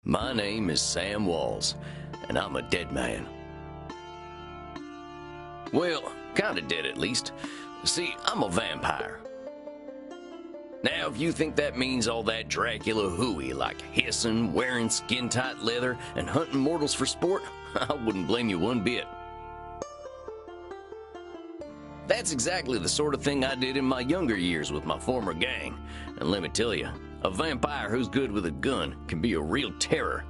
My name is Sam Walls, and I'm a dead man. Well, kinda dead at least. See, I'm a vampire. Now, if you think that means all that Dracula hooey, like hissing, wearing skin-tight leather, and hunting mortals for sport, I wouldn't blame you one bit. That's exactly the sort of thing I did in my younger years with my former gang. And let me tell you, a vampire who's good with a gun can be a real terror.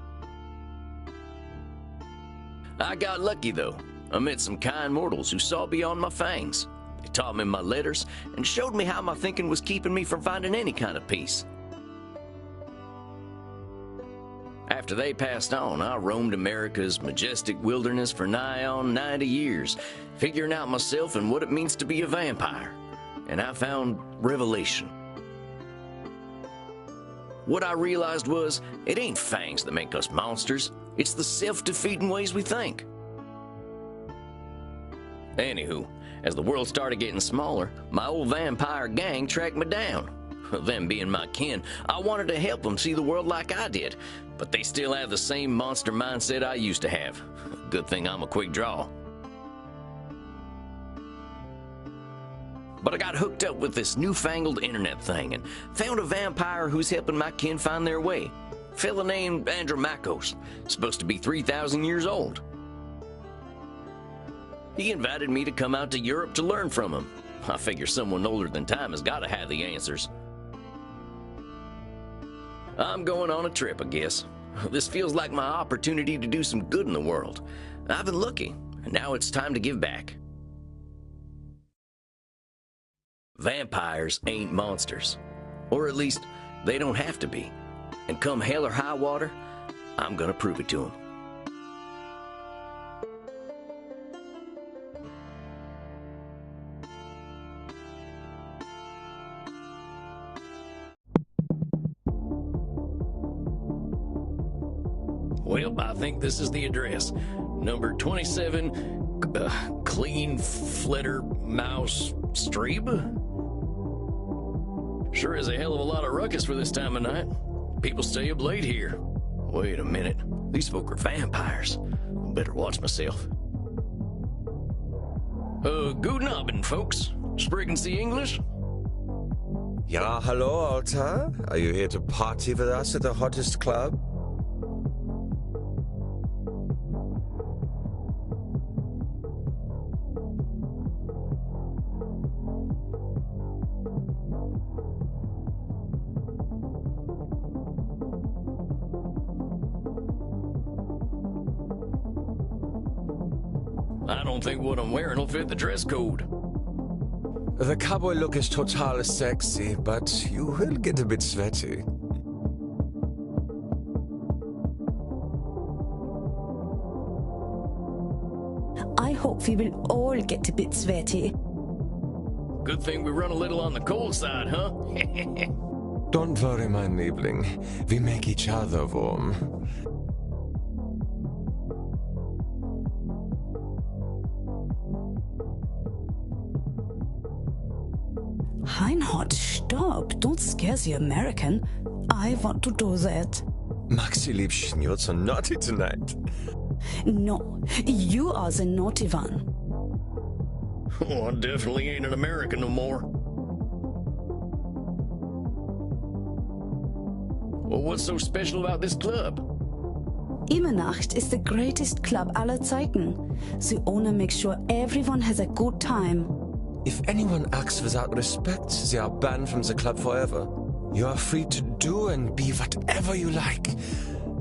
I got lucky though. I met some kind mortals who saw beyond my fangs. They taught me my letters and showed me how my thinking was keeping me from finding any kind of peace. After they passed on, I roamed America's majestic wilderness for nigh on 90 years, figuring out myself and what it means to be a vampire. And I found revelation. What I realized was, it ain't fangs that make us monsters. It's the self-defeating ways we think. Anywho, as the world started getting smaller, my old vampire gang tracked me down. Them being my kin, I wanted to help them see the world like I did, but they still have the same monster mindset I used to have. Good thing I'm a quick draw. But I got hooked up with this newfangled internet thing and found a vampire who's helping my kin find their way. A fella named Andromachos, supposed to be 3,000 years old. He invited me to come out to Europe to learn from him. I figure someone older than time has got to have the answers. I'm going on a trip, I guess. This feels like my opportunity to do some good in the world. I've been lucky, and now it's time to give back. Vampires ain't monsters. Or at least, they don't have to be. And come hell or high water, I'm gonna prove it to them. Well, I think this is the address. Number 27, Clean Flitter Mouse Street. Sure is a hell of a lot of ruckus for this time of night. People stay up late here. Wait a minute. These folk are vampires. Better watch myself. Guten Abend, folks. Sprechen Sie English? Ja, hello, Alta. Are you here to party with us at the hottest club? I don't think what I'm wearing will fit the dress code. The cowboy look is total sexy, but you will get a bit sweaty. I hope we will all get a bit sweaty. Good thing we run a little on the cold side, huh? Don't worry, my Liebling. We make each other warm. Reinhard, stop. Don't scare the American. I want to do that. Maxi Liebchen, you're so naughty tonight. No, you are the naughty one. Oh, I definitely ain't an American no more. Well, what's so special about this club? Immernacht is the greatest club aller Zeiten. The owner makes sure everyone has a good time. If anyone acts without respect, they are banned from the club forever. You are free to do and be whatever you like,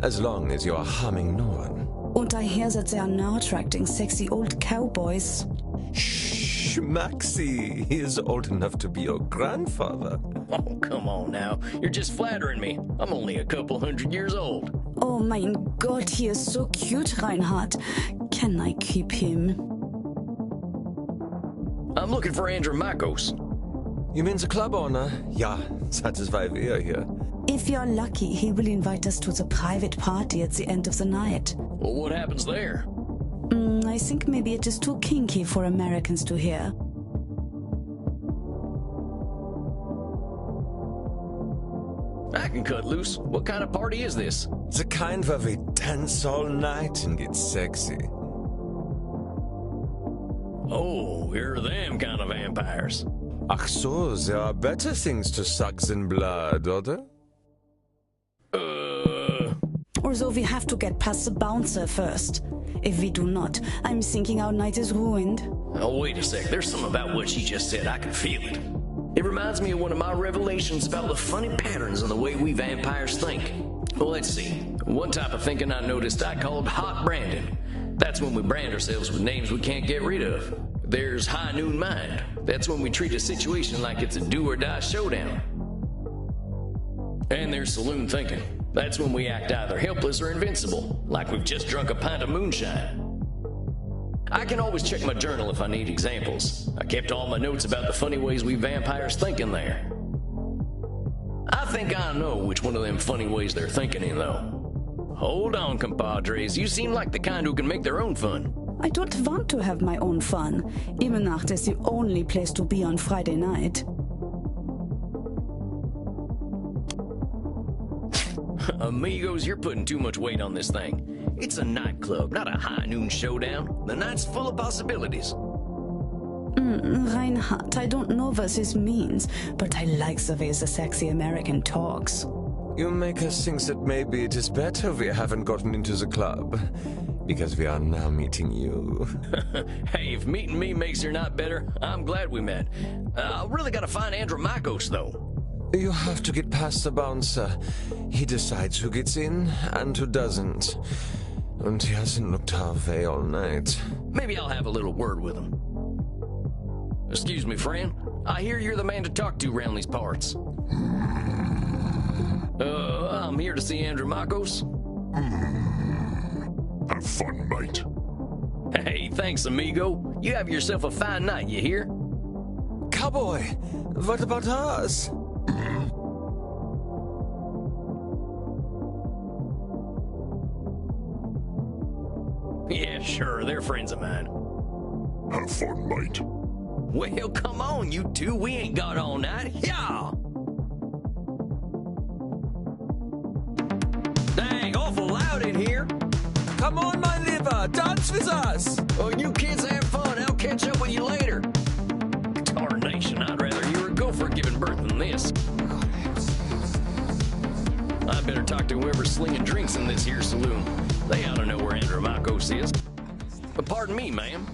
as long as you are harming no one. And I hear that they are now attracting sexy old cowboys. Shh, Maxi, he is old enough to be your grandfather. Oh, come on now. You're just flattering me. I'm only a couple 100 years old. Oh mein Gott, he is so cute, Reinhard. Can I keep him? I'm looking for Andromachos. You mean the club owner? Ja, that is why we are here. If you're lucky, he will invite us to the private party at the end of the night. Well, what happens there? I think maybe it is too kinky for Americans to hear. I can cut loose. What kind of party is this? The kind where we dance all night and get sexy. Oh, you're them kind of vampires. Ach so, there are better things to suck than blood, oder? Although we have to get past the bouncer first. If we do not, I'm thinking our night is ruined. Oh, wait a sec. There's something about what she just said. I can feel it. It reminds me of one of my revelations about the funny patterns in the way we vampires think. Well, let's see. One type of thinking I noticed I called hot branding. That's when we brand ourselves with names we can't get rid of. There's high noon mind. That's when we treat a situation like it's a do-or-die showdown. And there's saloon thinking. That's when we act either helpless or invincible, like we've just drunk a pint of moonshine. I can always check my journal if I need examples. I kept all my notes about the funny ways we vampires think in there. I think I know which one of them funny ways they're thinking in, though. Hold on, compadres. You seem like the kind who can make their own fun. I don't want to have my own fun. Immernacht is the only place to be on Friday night. Amigos, you're putting too much weight on this thing. It's a nightclub, not a high noon showdown. The night's full of possibilities. Reinhard, I don't know what this means, but I like the way the sexy American talks. You make us think that maybe it is better we haven't gotten into the club, because we are now meeting you. Hey, if meeting me makes your night better, I'm glad we met. I really gotta find Andromachos, though. You have to get past the bouncer. He decides who gets in and who doesn't. And he hasn't looked our way all night. Maybe I'll have a little word with him. Excuse me, friend. I hear you're the man to talk to around these parts. I'm here to see Andromachos. Have fun, mate. Hey, thanks, amigo. You have yourself a fine night, you hear? Cowboy, what about us? Yeah, sure, they're friends of mine. Have fun, mate. Well, come on, you two. We ain't got all night. Yeah! Dang, awful loud in here. Come on, my liver, dance with us! Oh, you kids have fun. I'll catch up with you later. Tarnation, I'd rather you were a gopher giving birth than this. I better talk to whoever's slinging drinks in this here saloon. They ought to know where Andromachos is. But pardon me, ma'am.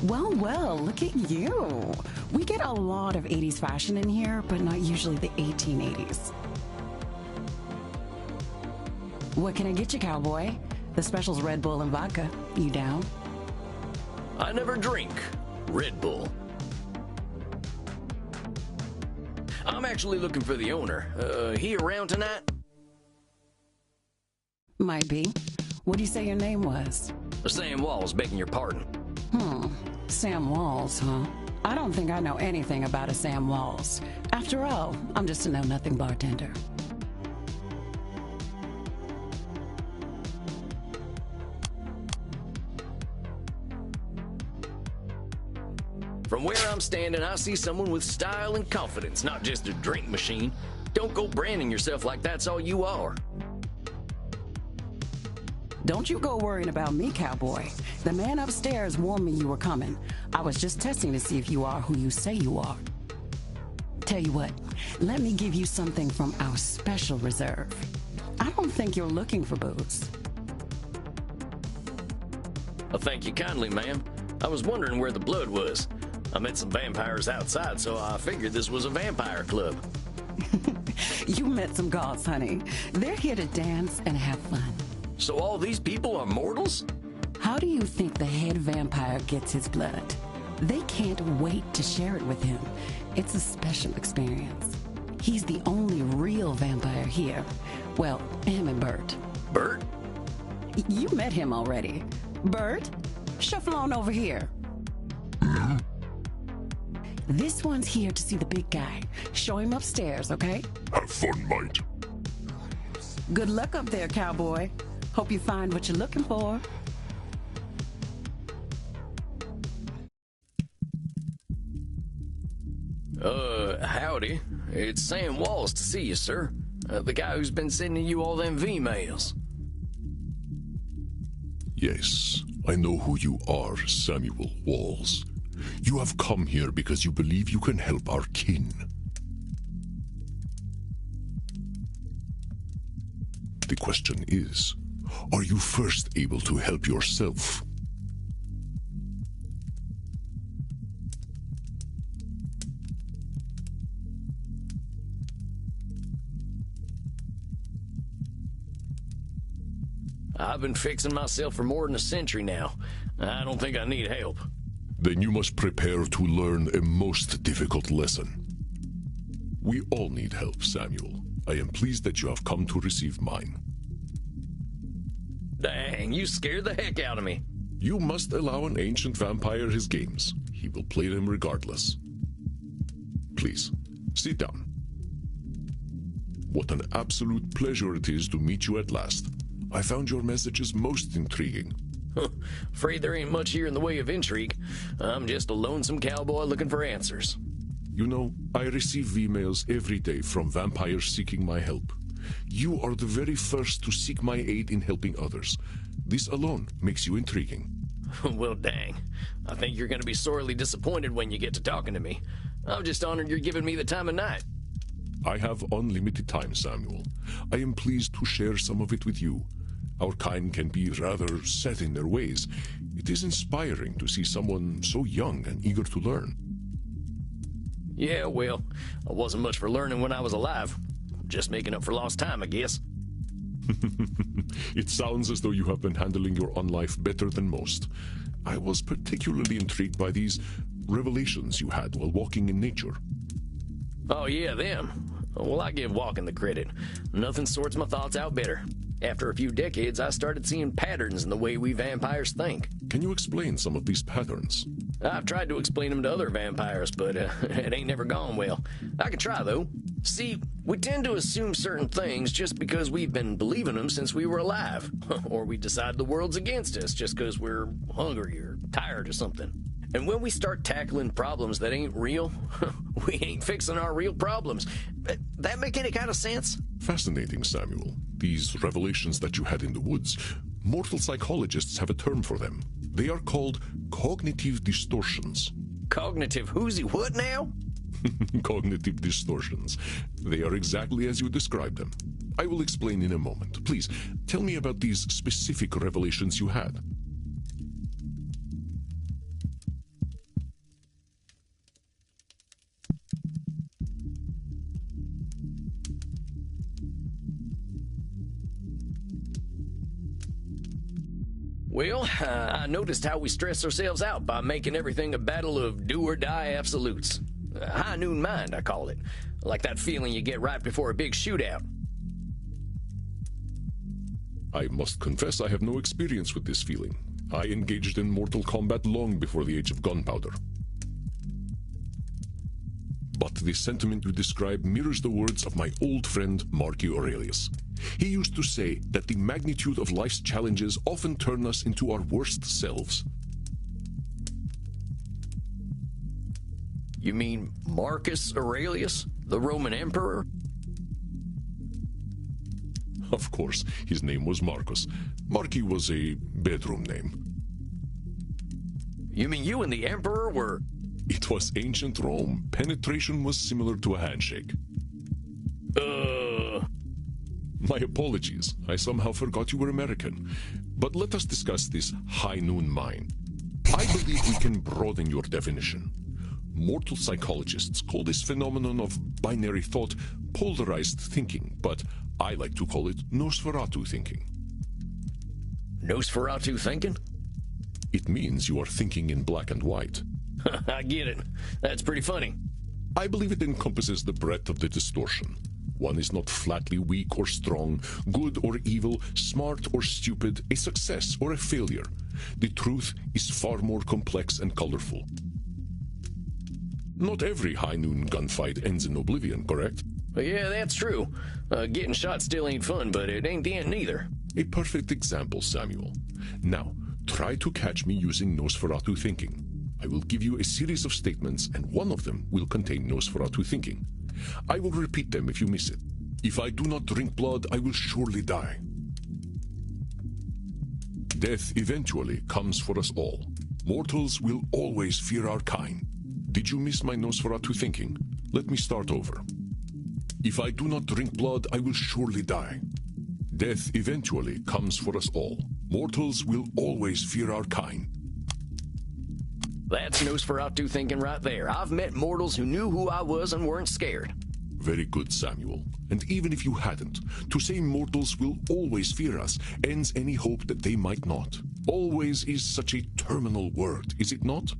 Well, well, look at you. We get a lot of 80s fashion in here, but not usually the 1880s. What can I get you, cowboy? The special's Red Bull and vodka. You down? I never drink Red Bull. I'm actually looking for the owner. He around tonight? Might be. What do you say your name was? Sam Walls, begging your pardon. Sam Walls, huh? I don't think I know anything about a Sam Walls. After all, I'm just a know-nothing bartender. From where I'm standing, I see someone with style and confidence, not just a drink machine. Don't go branding yourself like that's all you are. Don't you go worrying about me, cowboy. The man upstairs warned me you were coming. I was just testing to see if you are who you say you are. Tell you what, let me give you something from our special reserve. I don't think you're looking for booze. Well, thank you kindly, ma'am. I was wondering where the blood was. I met some vampires outside, so I figured this was a vampire club. You met some gods, honey. They're here to dance and have fun. So all these people are mortals? How do you think the head vampire gets his blood? They can't wait to share it with him. It's a special experience. He's the only real vampire here. Well, him and Bert. Bert? You met him already. Bert, shuffle on over here. This one's here to see the big guy. Show him upstairs, okay? Have fun, mate. Good luck up there, cowboy. Hope you find what you're looking for. Howdy. It's Sam Wallace to see you, sir. The guy who's been sending you all them V-mails. Yes, I know who you are, Samuel Walls. You have come here because you believe you can help our kin. The question is, are you first able to help yourself? I've been fixing myself for more than a century now. I don't think I need help. Then you must prepare to learn a most difficult lesson. We all need help, Samuel. I am pleased that you have come to receive mine. Dang, you scared the heck out of me. You must allow an ancient vampire his games. He will play them regardless. Please, sit down. What an absolute pleasure it is to meet you at last. I found your messages most intriguing. Afraid there ain't much here in the way of intrigue. I'm just a lonesome cowboy looking for answers. You know, I receive emails every day from vampires seeking my help. You are the very first to seek my aid in helping others. This alone makes you intriguing. Well, dang. I think you're going to be sorely disappointed when you get to talking to me. I'm just honored you're giving me the time of night. I have unlimited time, Samuel. I am pleased to share some of it with you. Our kind can be rather set in their ways. It is inspiring to see someone so young and eager to learn. Yeah, well, I wasn't much for learning when I was alive. Just making up for lost time, I guess. It sounds as though you have been handling your own life better than most. I was particularly intrigued by these revelations you had while walking in nature. Oh, yeah, them. Well, I give walking the credit. Nothing sorts my thoughts out better. After a few decades, I started seeing patterns in the way we vampires think. Can you explain some of these patterns? I've tried to explain them to other vampires, but it ain't never gone well. I can try, though. See, we tend to assume certain things just because we've been believing them since we were alive. Or we decide the world's against us just because we're hungry or tired or something. And when we start tackling problems that ain't real, we ain't fixing our real problems. That make any kind of sense? Fascinating, Samuel. These revelations that you had in the woods, mortal psychologists have a term for them. They are called cognitive distortions. Cognitive whoozy what now? Cognitive distortions. They are exactly as you described them. I will explain in a moment. Please, tell me about these specific revelations you had. Well, I noticed how we stress ourselves out by making everything a battle of do-or-die absolutes. High noon mind, I call it. Like that feeling you get right before a big shootout. I must confess I have no experience with this feeling. I engaged in mortal combat long before the age of gunpowder. But the sentiment you describe mirrors the words of my old friend Marcus Aurelius. He used to say that the magnitude of life's challenges often turn us into our worst selves. You mean Marcus Aurelius, the Roman emperor? Of course, his name was Marcus. Marcus was a bedroom name. You mean you and the emperor were... It was ancient Rome. Penetration was similar to a handshake. My apologies. I somehow forgot you were American. But let us discuss this high noon mind. I believe we can broaden your definition. Mortal psychologists call this phenomenon of binary thought polarized thinking, but I like to call it Nosferatu thinking. Nosferatu thinking? It means you are thinking in black and white. I get it. That's pretty funny. I believe it encompasses the breadth of the distortion. One is not flatly weak or strong, good or evil, smart or stupid, a success or a failure. The truth is far more complex and colorful. Not every high noon gunfight ends in oblivion, correct? Yeah, that's true. Getting shot still ain't fun, but it ain't the end neither. A perfect example, Samuel. Now, try to catch me using Nosferatu thinking. I will give you a series of statements, and one of them will contain Nosferatu thinking. I will repeat them if you miss it. If I do not drink blood, I will surely die. Death eventually comes for us all. Mortals will always fear our kind. Did you miss my Nosferatu thinking? Let me start over. If I do not drink blood, I will surely die. Death eventually comes for us all. Mortals will always fear our kind. That's Nosferatu thinking right there. I've met mortals who knew who I was and weren't scared. Very good, Samuel. And even if you hadn't, to say mortals will always fear us ends any hope that they might not. Always is such a terminal word, is it not?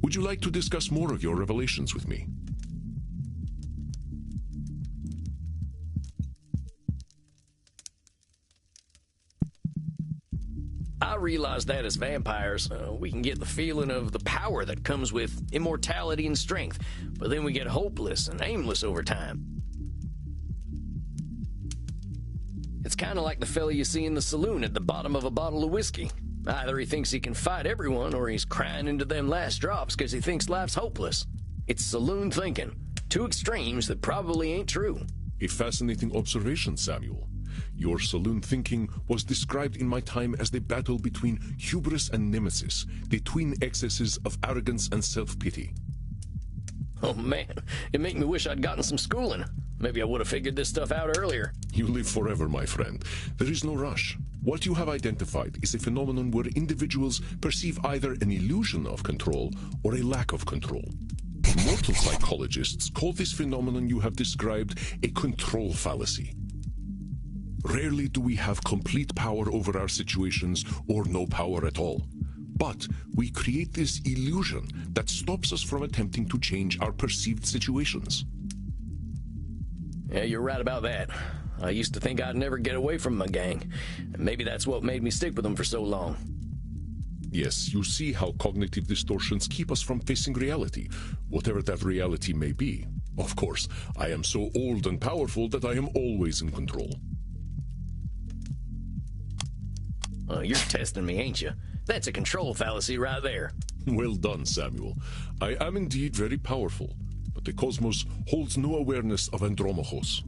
Would you like to discuss more of your revelations with me? I realize that as vampires, we can get the feeling of the power that comes with immortality and strength, but then we get hopeless and aimless over time. It's kind of like the fella you see in the saloon at the bottom of a bottle of whiskey. Either he thinks he can fight everyone, or he's crying into them last drops because he thinks life's hopeless. It's saloon thinking. Two extremes that probably ain't true. A fascinating observation, Samuel. Your saloon thinking was described in my time as the battle between hubris and nemesis, the twin excesses of arrogance and self-pity. Oh man, it make me wish I'd gotten some schooling. Maybe I would have figured this stuff out earlier. You live forever, my friend. There is no rush. What you have identified is a phenomenon where individuals perceive either an illusion of control or a lack of control. Mortal psychologists call this phenomenon you have described a control fallacy. Rarely do we have complete power over our situations or no power at all. But we create this illusion that stops us from attempting to change our perceived situations. Yeah, you're right about that. I used to think I'd never get away from my gang. And maybe that's what made me stick with them for so long. Yes, you see how cognitive distortions keep us from facing reality, whatever that reality may be. Of course, I am so old and powerful that I am always in control. You're testing me, ain't you? That's a control fallacy right there. Well done, Samuel. I am indeed very powerful, but the cosmos holds no awareness of Andromachos.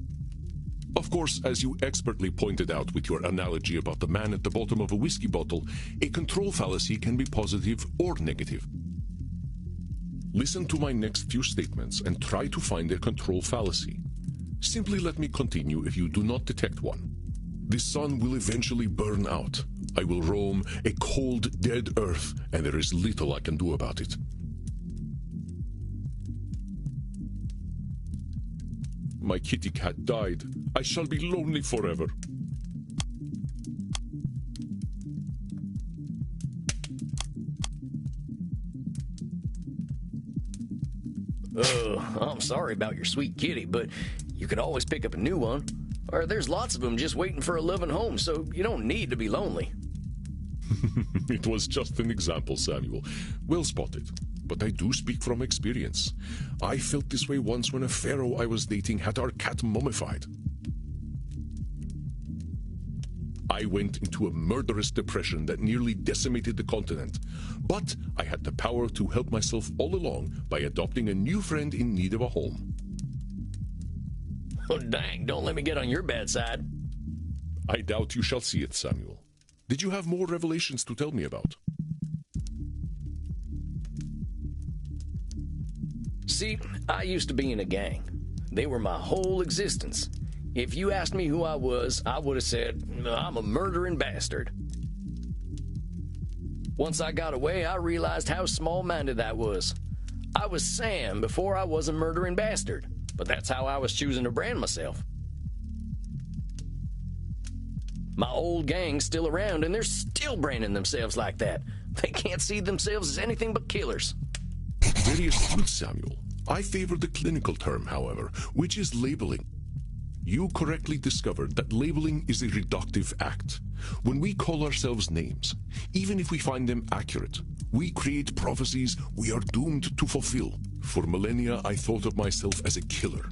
Of course, as you expertly pointed out with your analogy about the man at the bottom of a whiskey bottle, a control fallacy can be positive or negative. Listen to my next few statements and try to find a control fallacy. Simply let me continue if you do not detect one. The sun will eventually burn out. I will roam a cold, dead earth, and there is little I can do about it. My kitty cat died. I shall be lonely forever. I'm sorry about your sweet kitty, but you can always pick up a new one. Or there's lots of them just waiting for a loving home, so you don't need to be lonely. It was just an example, Samuel. Well spotted. But I do speak from experience. I felt this way once when a pharaoh I was dating had our cat mummified. I went into a murderous depression that nearly decimated the continent. But I had the power to help myself all along by adopting a new friend in need of a home. Oh, dang, don't let me get on your bad side. I doubt you shall see it, Samuel. Did you have more revelations to tell me about? See, I used to be in a gang. They were my whole existence. If you asked me who I was, I would have said, I'm a murdering bastard. Once I got away, I realized how small-minded that was. I was Sam before I was a murdering bastard, but that's how I was choosing to brand myself. My old gang's still around, and they're still branding themselves like that. They can't see themselves as anything but killers. Very astute, Samuel. I favor the clinical term, however, which is labeling. You correctly discovered that labeling is a reductive act. When we call ourselves names, even if we find them accurate, we create prophecies we are doomed to fulfill. For millennia, I thought of myself as a killer.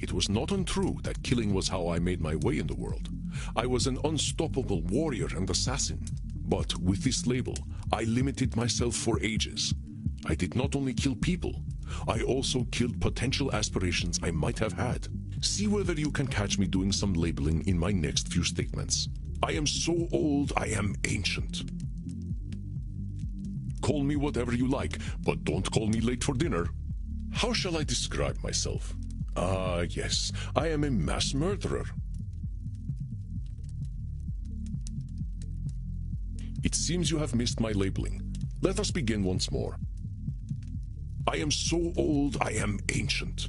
It was not untrue that killing was how I made my way in the world. I was an unstoppable warrior and assassin. But with this label, I limited myself for ages. I did not only kill people, I also killed potential aspirations I might have had. See whether you can catch me doing some labeling in my next few statements. I am so old, I am ancient. Call me whatever you like, but don't call me late for dinner. How shall I describe myself? Yes, I am a mass murderer. It seems you have missed my labeling. Let us begin once more. I am so old, I am ancient.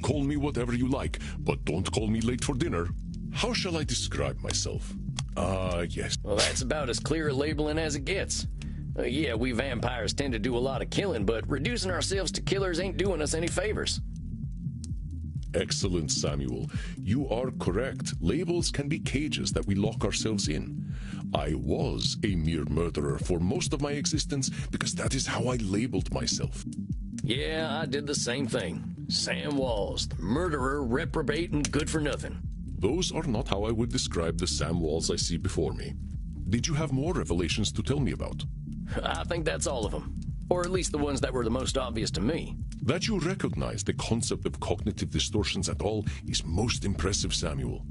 Call me whatever you like, but don't call me late for dinner. How shall I describe myself? Yes. Well, that's about as clear a labeling as it gets. Yeah, we vampires tend to do a lot of killing, but reducing ourselves to killers ain't doing us any favors. Excellent, Samuel. You are correct. Labels can be cages that we lock ourselves in. I was a mere murderer for most of my existence because that is how I labeled myself. Yeah, I did the same thing. Sam Walls, the murderer, reprobate, and good for nothing. Those are not how I would describe the Sam Walls I see before me. Did you have more revelations to tell me about? I think that's all of them. Or at least the ones that were the most obvious to me. That you recognize the concept of cognitive distortions at all is most impressive, Samuel.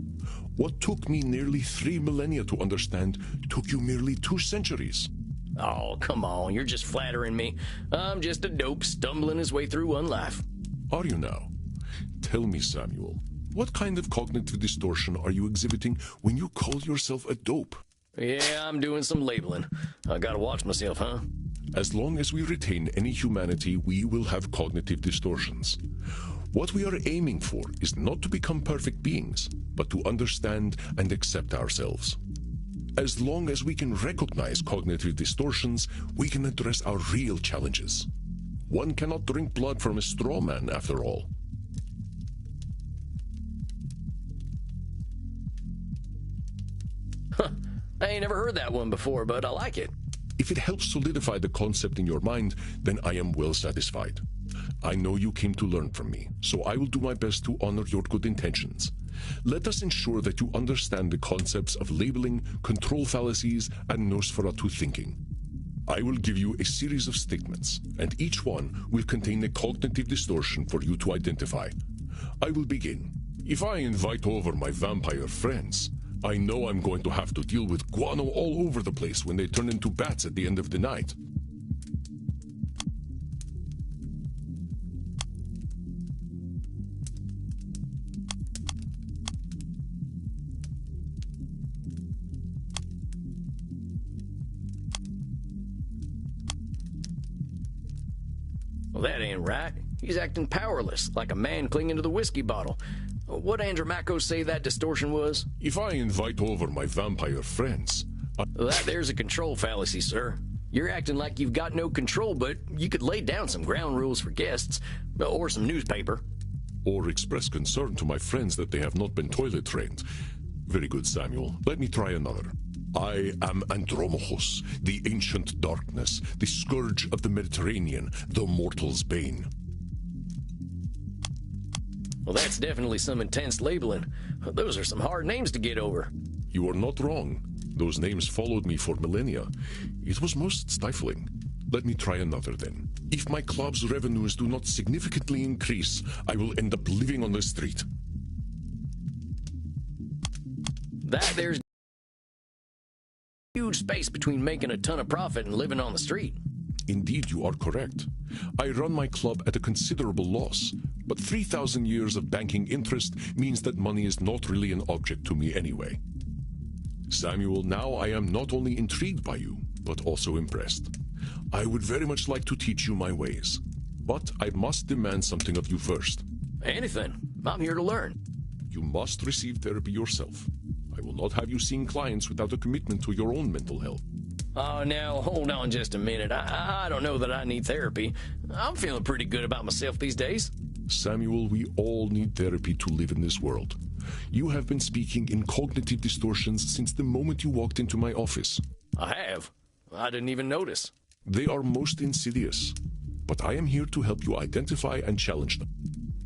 What took me nearly 3 millennia to understand took you merely 2 centuries. Oh, come on, you're just flattering me. I'm just a dope stumbling his way through one life. Are you now? Tell me, Samuel, what kind of cognitive distortion are you exhibiting when you call yourself a dope? Yeah, I'm doing some labeling. I gotta watch myself, huh? As long as we retain any humanity, we will have cognitive distortions. What we are aiming for is not to become perfect beings, but to understand and accept ourselves. As long as we can recognize cognitive distortions, we can address our real challenges. One cannot drink blood from a straw man, after all. Huh. I ain't never heard that one before, but I like it. If it helps solidify the concept in your mind, then I am well satisfied. I know you came to learn from me, so I will do my best to honor your good intentions. Let us ensure that you understand the concepts of labeling, control fallacies, and Nosferatu thinking. I will give you a series of statements, and each one will contain a cognitive distortion for you to identify. I will begin. If I invite over my vampire friends, I know I'm going to have to deal with guano all over the place when they turn into bats at the end of the night. Well, that ain't right. He's acting powerless, like a man clinging to the whiskey bottle. What'd Andromaco say that distortion was? If I invite over my vampire friends, That there's a control fallacy, sir. You're acting like you've got no control, but you could lay down some ground rules for guests, or some newspaper. or express concern to my friends that they have not been toilet trained. Very good, Samuel. Let me try another. I am Andromachus, the ancient darkness, the scourge of the Mediterranean, the mortal's bane. Well, that's definitely some intense labeling. Those are some hard names to get over. You are not wrong. Those names followed me for millennia. It was most stifling. Let me try another then. If my club's revenues do not significantly increase, I will end up living on the street. There's huge space between making a ton of profit and living on the street. Indeed, you are correct. I run my club at a considerable loss, but 3,000 years of banking interest means that money is not really an object to me anyway. Samuel, now I am not only intrigued by you, but also impressed. I would very much like to teach you my ways, but I must demand something of you first. Anything. I'm here to learn. You must receive therapy yourself. I will not have you seeing clients without a commitment to your own mental health. Oh, now, hold on just a minute. I don't know that I need therapy. I'm feeling pretty good about myself these days. Samuel, we all need therapy to live in this world. You have been speaking in cognitive distortions since the moment you walked into my office. I have. I didn't even notice. They are most insidious, but I am here to help you identify and challenge them.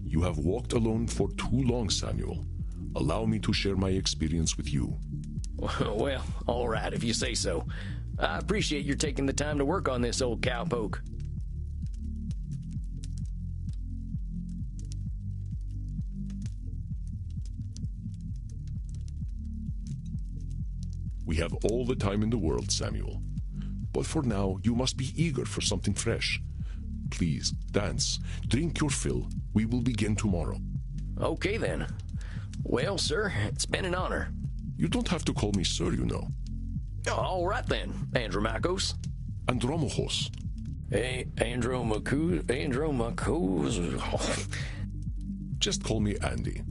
You have walked alone for too long, Samuel. Allow me to share my experience with you. Well, all right, if you say so. I appreciate your taking the time to work on this, old cowpoke. We have all the time in the world, Samuel. But for now, you must be eager for something fresh. Please, dance, drink your fill. We will begin tomorrow. Okay, then. Well, sir, it's been an honor. You don't have to call me sir, you know. All right, then, Andromachos. Andromachos. Hey, Andromachos. Just call me Andy.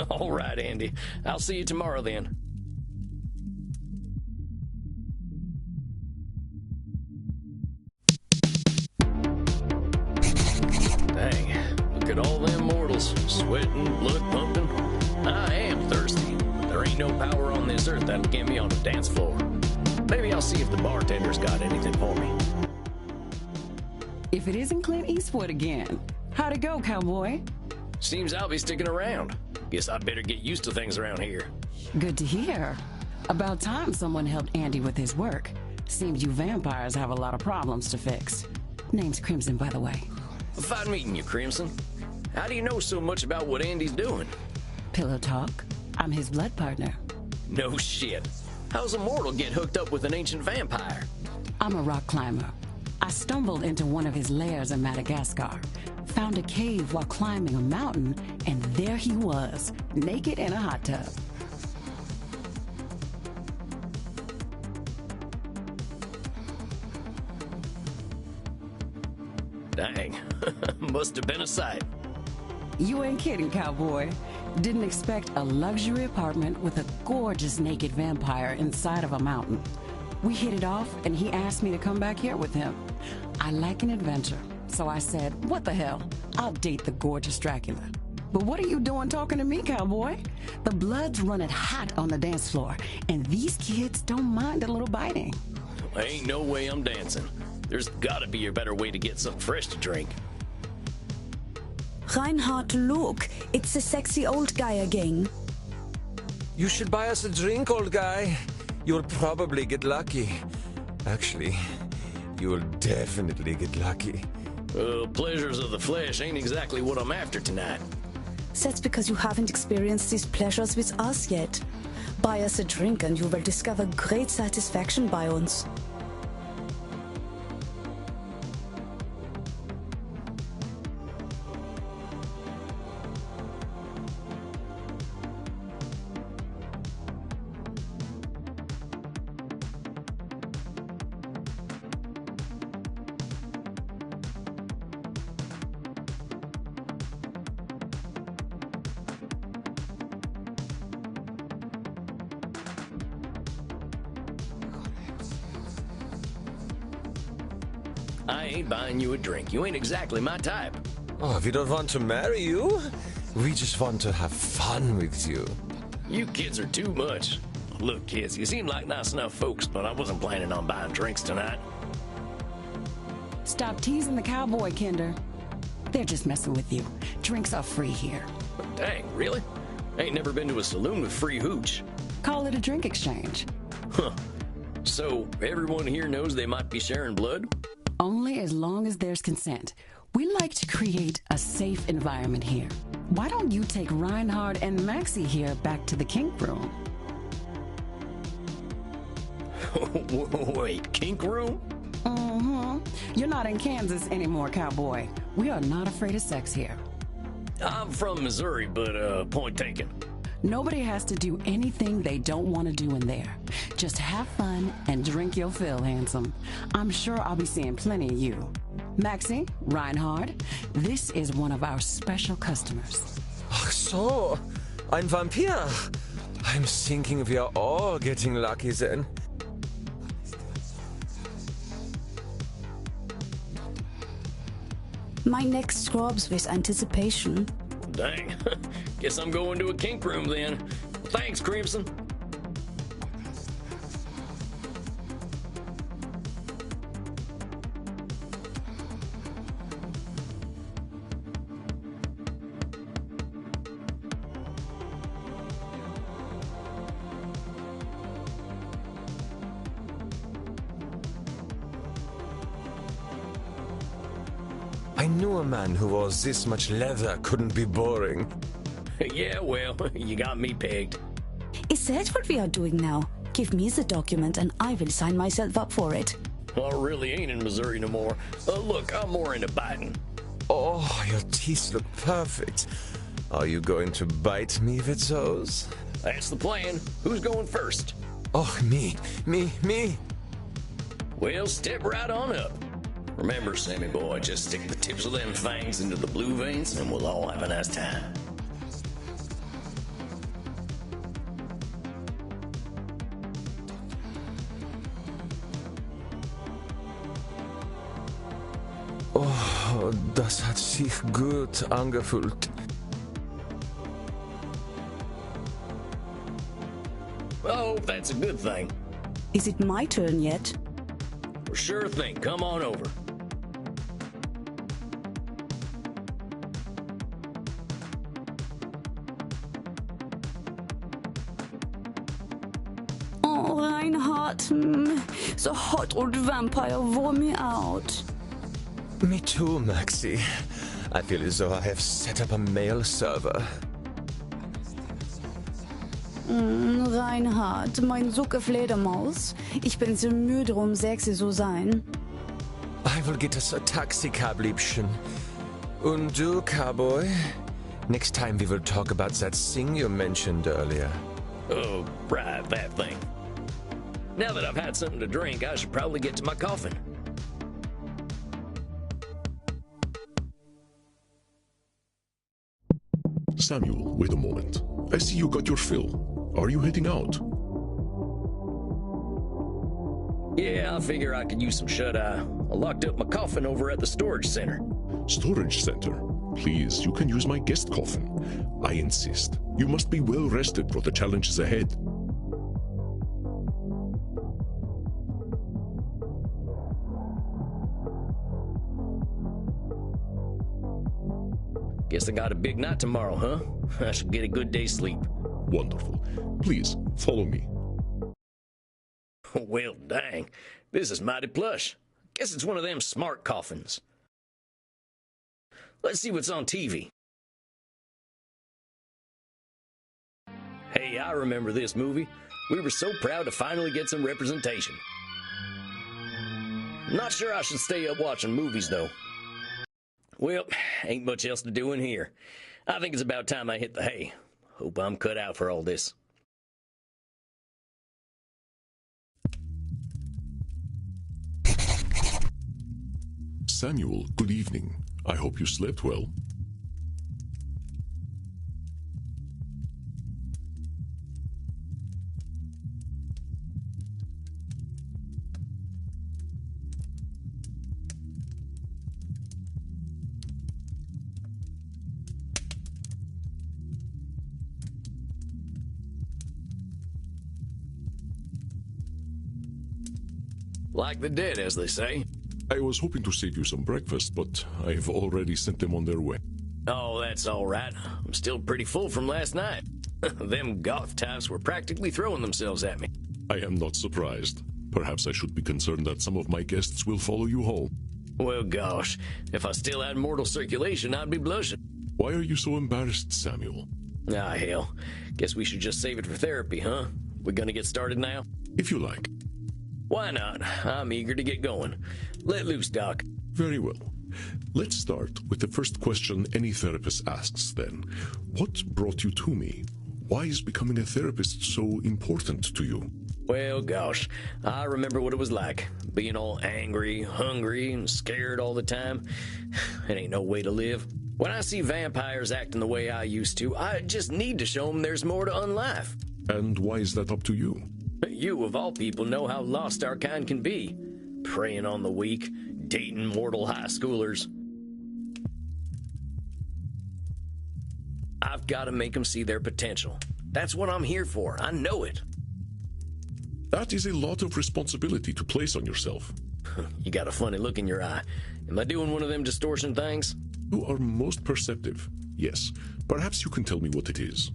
All right, Andy. I'll see you tomorrow, then. Dang, look at all them mortals, sweating, blood pumping. I am thirsty. There ain't no power on this earth that'll get me on the dance floor. Maybe I'll see if the bartender's got anything for me. If it isn't Clint Eastwood again. How'd it go, cowboy? Seems I'll be sticking around. Guess I'd better get used to things around here. Good to hear. About time someone helped Andy with his work. Seems you vampires have a lot of problems to fix. Name's Crimson, by the way. Fine meeting you, Crimson. How do you know so much about what Andy's doing? Pillow talk. I'm his blood partner. No shit. How's a mortal get hooked up with an ancient vampire? I'm a rock climber. I stumbled into one of his lairs in Madagascar, found a cave while climbing a mountain, and there he was, naked in a hot tub. Dang. Must have been a sight. You ain't kidding, cowboy. Didn't expect a luxury apartment with a gorgeous naked vampire inside of a mountain. We hit it off, and he asked me to come back here with him. I like an adventure, so I said, what the hell? I'll date the gorgeous Dracula. But what are you doing talking to me, cowboy? The blood's running hot on the dance floor, and these kids don't mind a little biting. Ain't no way I'm dancing. There's gotta be a better way to get something fresh to drink. Reinhard, look. It's the sexy old guy again. You should buy us a drink, old guy. You'll probably get lucky. Actually, you'll definitely get lucky. Pleasures of the flesh ain't exactly what I'm after tonight. That's because you haven't experienced these pleasures with us yet. Buy us a drink and you will discover great satisfaction by uns. I ain't buying you a drink. You ain't exactly my type. Oh, we don't want to marry you. We just want to have fun with you. You kids are too much. Look, kids, you seem like nice enough folks, but I wasn't planning on buying drinks tonight. Stop teasing the cowboy, Kinder. They're just messing with you. Drinks are free here. Dang, really? Ain't never been to a saloon with free hooch. Call it a drink exchange. Huh. So, everyone here knows they might be sharing blood? Only as long as there's consent. We like to create a safe environment here. Why don't you take Reinhard and Maxie here back to the kink room? Wait, kink room? Mm-hmm. You're not in Kansas anymore, cowboy. We are not afraid of sex here. I'm from Missouri, but point taken. Nobody has to do anything they don't want to do in there. Just have fun and drink your fill, handsome. I'm sure I'll be seeing plenty of you. Maxie, Reinhard, this is one of our special customers. Ach so, ein Vampir. I'm thinking we are all getting lucky then. My neck throbs with anticipation. Dang. Guess I'm going to a kink room then. Thanks, Crimson. I knew a man who wore this much leather couldn't be boring. Yeah, well, you got me pegged. Is that what we are doing now? Give me the document and I will sign myself up for it. I really ain't in Missouri no more. Look, I'm more into biting. Oh, your teeth look perfect. Are you going to bite me with those? That's the plan. Who's going first? Oh, me. Well, step right on up. Remember, Sammy boy, just stick the tips of them fangs into the blue veins and we'll all have a nice time. Oh, das hat sich gut angefühlt. Oh, that's a good thing. Is it my turn yet? Sure thing. Come on over. Oh, Reinhard. The hot old vampire wore me out. Me too, Maxie. I feel as though I have set up a mail server. Reinhard, mein Sucke Fledermaus. Ich bin so müde, sexy zu sein. I will get us a taxi cab, Liebchen. Und du, cowboy? Next time we will talk about that thing you mentioned earlier. Oh, right, that thing. Now that I've had something to drink, I should probably get to my coffin. Samuel, wait a moment. I see you got your fill. Are you heading out? Yeah, I figure I could use some shut-eye. I locked up my coffin over at the storage center. Storage center? Please, you can use my guest coffin. I insist. You must be well rested for the challenges ahead. Guess I got a big night tomorrow, huh? I should get a good day's sleep. Wonderful. Please, follow me. Well, dang. This is mighty plush. Guess it's one of them smart coffins. Let's see what's on TV. Hey, I remember this movie. We were so proud to finally get some representation. Not sure I should stay up watching movies, though. Well, ain't much else to do in here. I think it's about time I hit the hay. Hope I'm cut out for all this. Samuel, good evening. I hope you slept well. Like the dead, as they say. I was hoping to save you some breakfast, but I've already sent them on their way. Oh, that's all right. I'm still pretty full from last night. Them goth types were practically throwing themselves at me. I am not surprised. Perhaps I should be concerned that some of my guests will follow you home. Well, gosh, if I still had mortal circulation, I'd be blushing. Why are you so embarrassed, Samuel? Ah, hell. Guess we should just save it for therapy, huh? We gonna get started now? If you like. Why not? I'm eager to get going. Let loose, Doc. Very well. Let's start with the first question any therapist asks then. What brought you to me? Why is becoming a therapist so important to you? Well, gosh, I remember what it was like. Being all angry, hungry, and scared all the time. It ain't no way to live. When I see vampires acting the way I used to, I just need to show them there's more to unlife. And why is that up to you? You, of all people, know how lost our kind can be. Preying on the weak, dating mortal high schoolers. I've got to make them see their potential. That's what I'm here for. I know it. That is a lot of responsibility to place on yourself. You got a funny look in your eye. Am I doing one of them distortion things? You are most perceptive. Yes. Perhaps you can tell me what it is.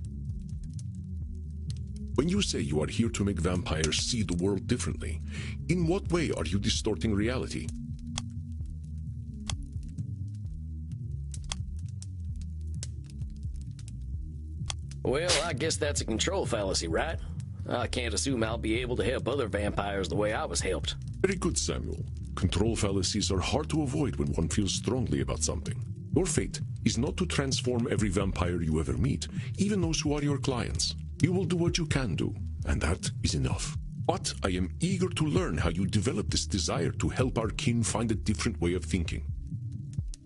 When you say you are here to make vampires see the world differently, in what way are you distorting reality? Well, I guess that's a control fallacy, right? I can't assume I'll be able to help other vampires the way I was helped. Very good, Samuel. Control fallacies are hard to avoid when one feels strongly about something. Your fate is not to transform every vampire you ever meet, even those who are your clients. You will do what you can do, and that is enough. But I am eager to learn how you develop this desire to help our kin find a different way of thinking.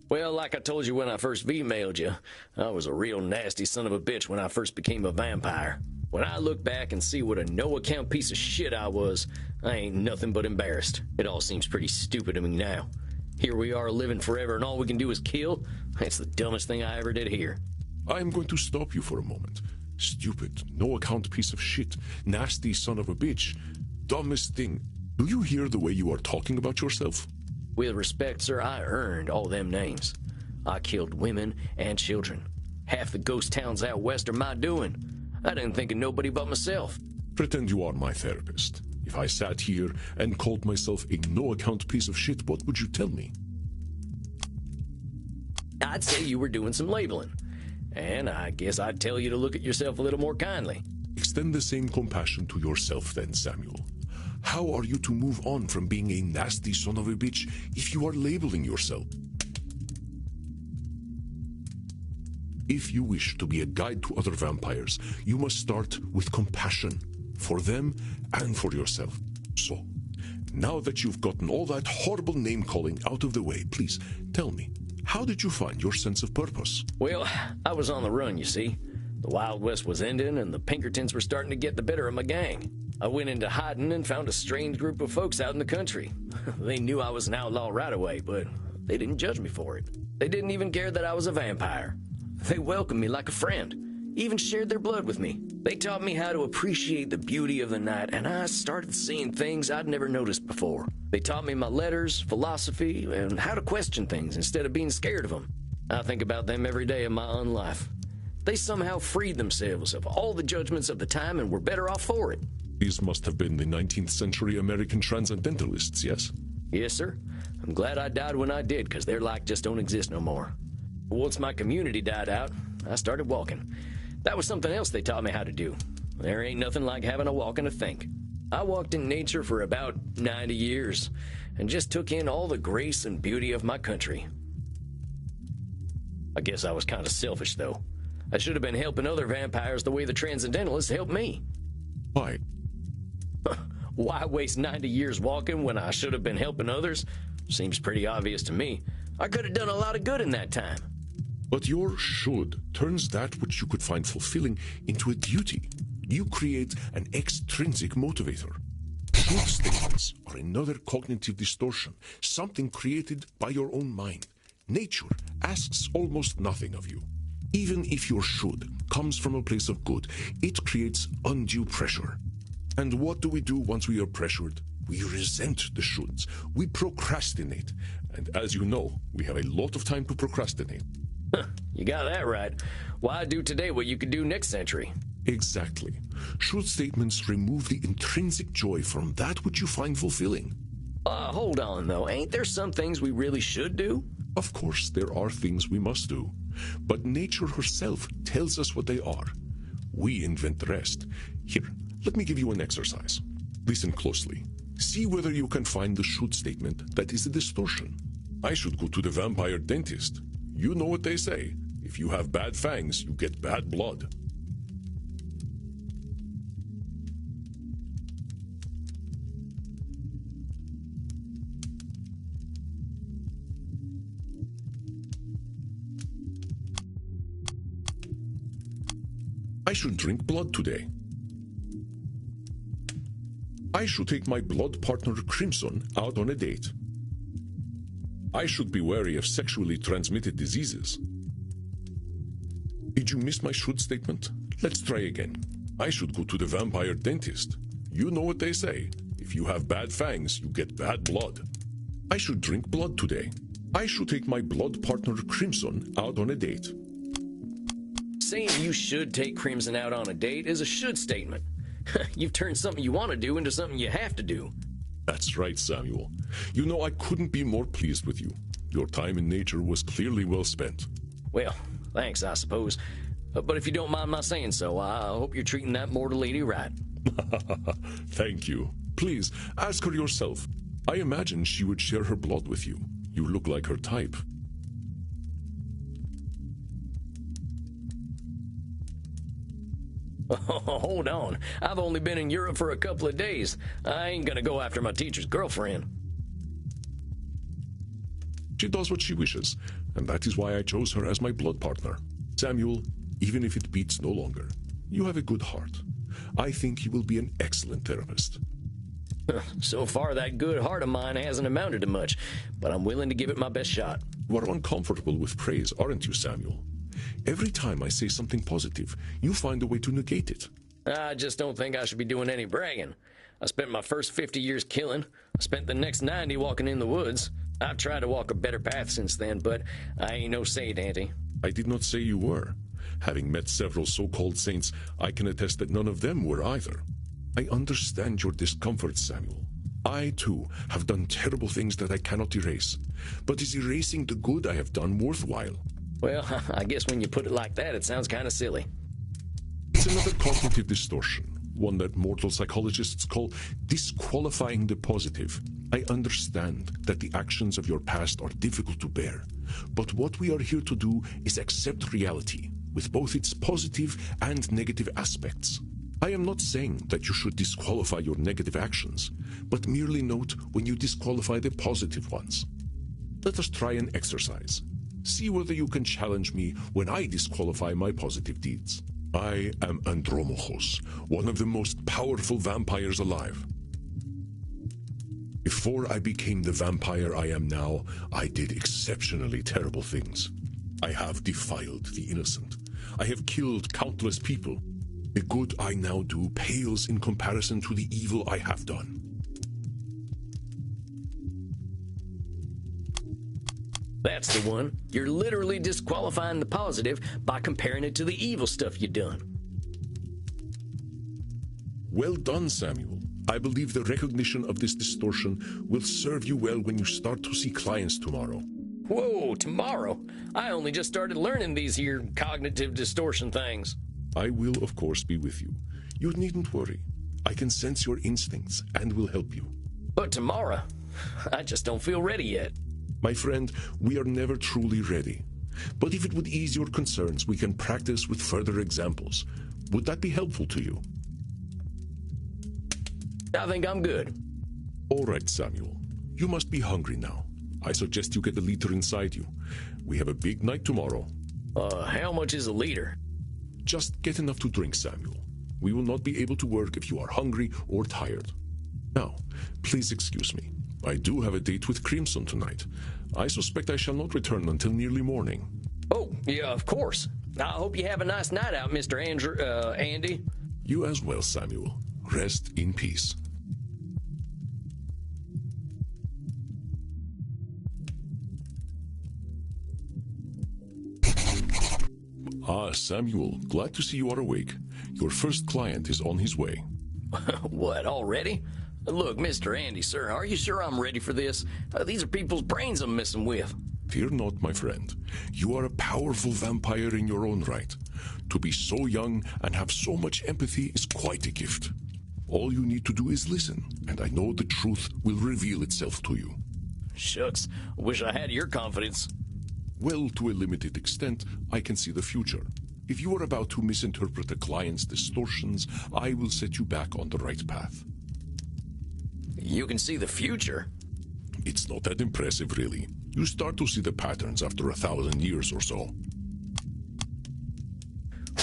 Well, like I told you when I first V-mailed you, I was a real nasty son of a bitch when I first became a vampire. When I look back and see what a no-account piece of shit I was, I ain't nothing but embarrassed. It all seems pretty stupid to me now. Here we are living forever and all we can do is kill? That's the dumbest thing I ever did here. I am going to stop you for a moment. Stupid, no-account piece of shit, nasty son of a bitch, dumbest thing. Do you hear the way you are talking about yourself? With respect, sir, I earned all them names. I killed women and children. Half the ghost towns out west are my doing. I didn't think of nobody but myself. Pretend you are my therapist. If I sat here and called myself a no-account piece of shit, what would you tell me? I'd say you were doing some labeling. And I guess I'd tell you to look at yourself a little more kindly. Extend the same compassion to yourself then, Samuel. How are you to move on from being a nasty son of a bitch if you are labeling yourself? If you wish to be a guide to other vampires, you must start with compassion for them and for yourself. So, now that you've gotten all that horrible name-calling out of the way, please tell me, how did you find your sense of purpose? Well, I was on the run, you see. The Wild West was ending and the Pinkertons were starting to get the better of my gang. I went into hiding and found a strange group of folks out in the country. They knew I was an outlaw right away, but they didn't judge me for it. They didn't even care that I was a vampire. They welcomed me like a friend, even shared their blood with me. They taught me how to appreciate the beauty of the night, and I started seeing things I'd never noticed before. They taught me my letters, philosophy, and how to question things instead of being scared of them. I think about them every day of my own life. They somehow freed themselves of all the judgments of the time and were better off for it. These must have been the 19th century American transcendentalists, yes? Yes, sir. I'm glad I died when I did, because their like just don't exist no more. Once my community died out, I started walking. That was something else they taught me how to do. There ain't nothing like having a walk and a think. I walked in nature for about 90 years, and just took in all the grace and beauty of my country. I guess I was kind of selfish, though. I should have been helping other vampires the way the Transcendentalists helped me. Why? Why waste 90 years walking when I should have been helping others? Seems pretty obvious to me. I could have done a lot of good in that time. But your should turns that which you could find fulfilling into a duty. You create an extrinsic motivator. Should statements are another cognitive distortion, something created by your own mind. Nature asks almost nothing of you. Even if your should comes from a place of good, it creates undue pressure. And what do we do once we are pressured? We resent the shoulds. We procrastinate. And as you know, we have a lot of time to procrastinate. You got that right. Why do today what you could do next century? Exactly. Should statements remove the intrinsic joy from that which you find fulfilling? Hold on, though. Ain't there some things we really should do? Of course, there are things we must do. But nature herself tells us what they are. We invent the rest. Here, let me give you an exercise. Listen closely. See whether you can find the should statement that is a distortion. I should go to the vampire dentist. You know what they say. If you have bad fangs, you get bad blood. I should drink blood today. I should take my blood partner Crimson out on a date. I should be wary of sexually transmitted diseases. Did you miss my should statement? Let's try again. I should go to the vampire dentist. You know what they say. If you have bad fangs, you get bad blood. I should drink blood today. I should take my blood partner Crimson out on a date. Saying you should take Crimson out on a date is a should statement. You've turned something you want to do into something you have to do. That's right, Samuel. You know, I couldn't be more pleased with you. Your time in nature was clearly well spent. Well, thanks, I suppose. But if you don't mind my saying so, I hope you're treating that mortal lady right. Thank you. Please, ask her yourself. I imagine she would share her blood with you. You look like her type. Oh, hold on. I've only been in Europe for a couple of days. I ain't gonna go after my teacher's girlfriend. She does what she wishes, and that is why I chose her as my blood partner. Samuel, even if it beats no longer, you have a good heart. I think you will be an excellent therapist. So far, that good heart of mine hasn't amounted to much, but I'm willing to give it my best shot. You are uncomfortable with praise, aren't you, Samuel? Every time I say something positive, you find a way to negate it. I just don't think I should be doing any bragging. I spent my first 50 years killing. I spent the next 90 walking in the woods. I've tried to walk a better path since then, but I ain't no saint, Auntie. I did not say you were. Having met several so-called saints, I can attest that none of them were either. I understand your discomfort, Samuel. I, too, have done terrible things that I cannot erase. But is erasing the good I have done worthwhile? Well, I guess when you put it like that, it sounds kind of silly. It's another cognitive distortion, one that mortal psychologists call disqualifying the positive. I understand that the actions of your past are difficult to bear, but what we are here to do is accept reality, with both its positive and negative aspects. I am not saying that you should disqualify your negative actions, but merely note when you disqualify the positive ones. Let us try an exercise. See whether you can challenge me when I disqualify my positive deeds. I am Andromachos, one of the most powerful vampires alive. Before I became the vampire I am now, I did exceptionally terrible things. I have defiled the innocent. I have killed countless people. The good I now do pales in comparison to the evil I have done. That's the one. You're literally disqualifying the positive by comparing it to the evil stuff you've done. Well done, Samuel. I believe the recognition of this distortion will serve you well when you start to see clients tomorrow. Whoa, tomorrow? I only just started learning these here cognitive distortion things. I will, of course, be with you. You needn't worry. I can sense your instincts and will help you. But tomorrow? I just don't feel ready yet. My friend, we are never truly ready. But if it would ease your concerns, we can practice with further examples. Would that be helpful to you? I think I'm good. All right, Samuel. You must be hungry now. I suggest you get a liter inside you. We have a big night tomorrow. How much is a liter? Just get enough to drink, Samuel. We will not be able to work if you are hungry or tired. Now, please excuse me. I do have a date with Crimson tonight. I suspect I shall not return until nearly morning. Oh, yeah, of course. I hope you have a nice night out, Mr. Andy. You as well, Samuel. Rest in peace. Ah, Samuel, glad to see you are awake. Your first client is on his way. What, already? Look, Mr. Andy, sir, are you sure I'm ready for this? These are people's brains I'm messing with. Fear not, my friend. You are a powerful vampire in your own right. To be so young and have so much empathy is quite a gift. All you need to do is listen, and I know the truth will reveal itself to you. Shucks, wish I had your confidence. Well, to a limited extent, I can see the future. If you are about to misinterpret a client's distortions, I will set you back on the right path. You can see the future? It's not that impressive, really. You start to see the patterns after 1,000 years or so.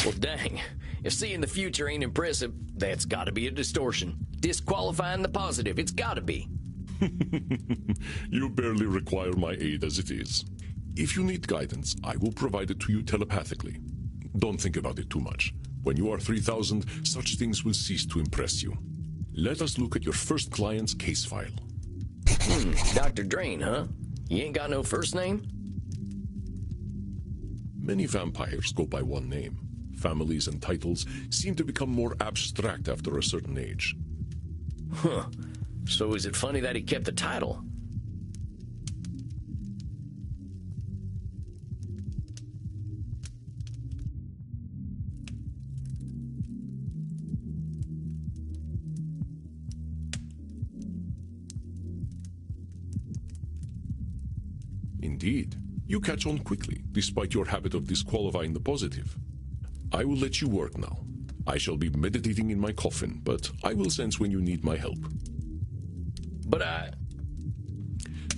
Well, dang. If seeing the future ain't impressive, that's gotta be a distortion. disqualifying the positive. It's gotta be. You barely require my aid as it is. If you need guidance, I will provide it to you telepathically. Don't think about it too much. When you are 3,000, such things will cease to impress you. Let us look at your first client's case file. Dr. Drain, huh? You ain't got no first name? Many vampires go by one name. Families and titles seem to become more abstract after a certain age. Huh. So is it funny that he kept the title? Indeed. You catch on quickly, despite your habit of disqualifying the positive. I will let you work now. I shall be meditating in my coffin, but I will sense when you need my help. But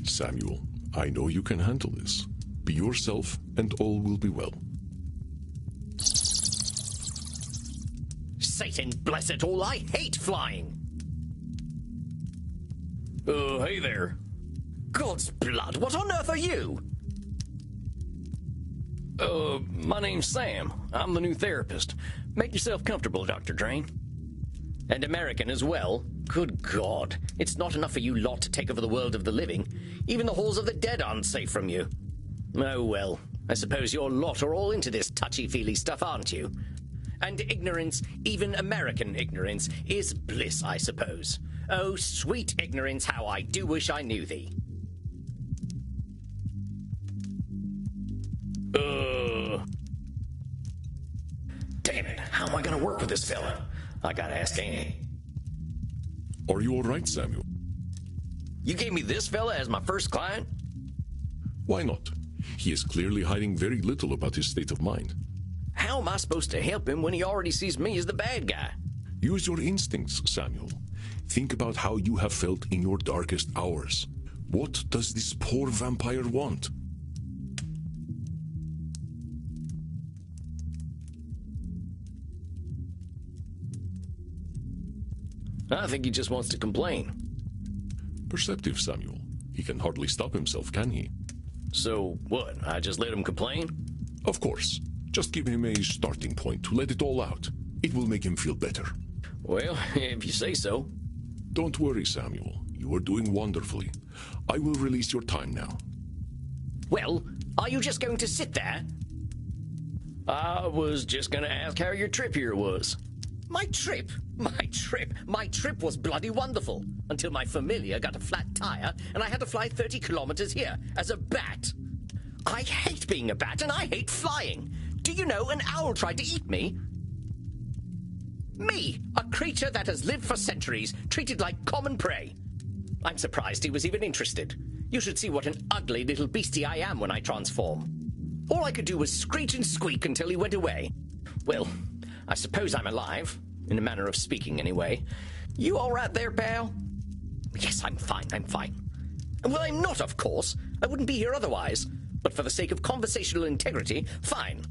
Samuel, I know you can handle this. Be yourself, and all will be well. Satan bless it all, I hate flying! Hey there. God's blood, what on earth are you? My name's Sam. I'm the new therapist. Make yourself comfortable, Dr. Drain. And American as well. Good God. It's not enough for you lot to take over the world of the living. Even the halls of the dead aren't safe from you. Oh, well. I suppose your lot are all into this touchy-feely stuff, aren't you? And ignorance, even American ignorance, is bliss, I suppose. Oh, sweet ignorance, how I do wish I knew thee. Damn it, how am I gonna work with this fella? I gotta ask Annie. Are you all right, Samuel? You gave me this fella as my first client? Why not? He is clearly hiding very little about his state of mind. How am I supposed to help him when he already sees me as the bad guy? Use your instincts, Samuel. Think about how you have felt in your darkest hours. What does this poor vampire want? I think he just wants to complain. Perceptive, Samuel. He can hardly stop himself, can he? So, what, I just let him complain? Of course. Just give him a starting point to let it all out. It will make him feel better. Well, if you say so. Don't worry, Samuel. You are doing wonderfully. I will release your time now. Well, are you just going to sit there? I was just gonna ask how your trip here was. My trip? My trip was bloody wonderful. Until my familiar got a flat tire and I had to fly 30 kilometers here as a bat. I hate being a bat and I hate flying. Do you know an owl tried to eat me? Me, a creature that has lived for centuries, treated like common prey. I'm surprised he was even interested. You should see what an ugly little beastie I am when I transform. All I could do was screech and squeak until he went away. Well, I suppose I'm alive, in a manner of speaking anyway. You all right there, pal? Yes, I'm fine. Well, I'm not, of course. I wouldn't be here otherwise. But for the sake of conversational integrity, fine.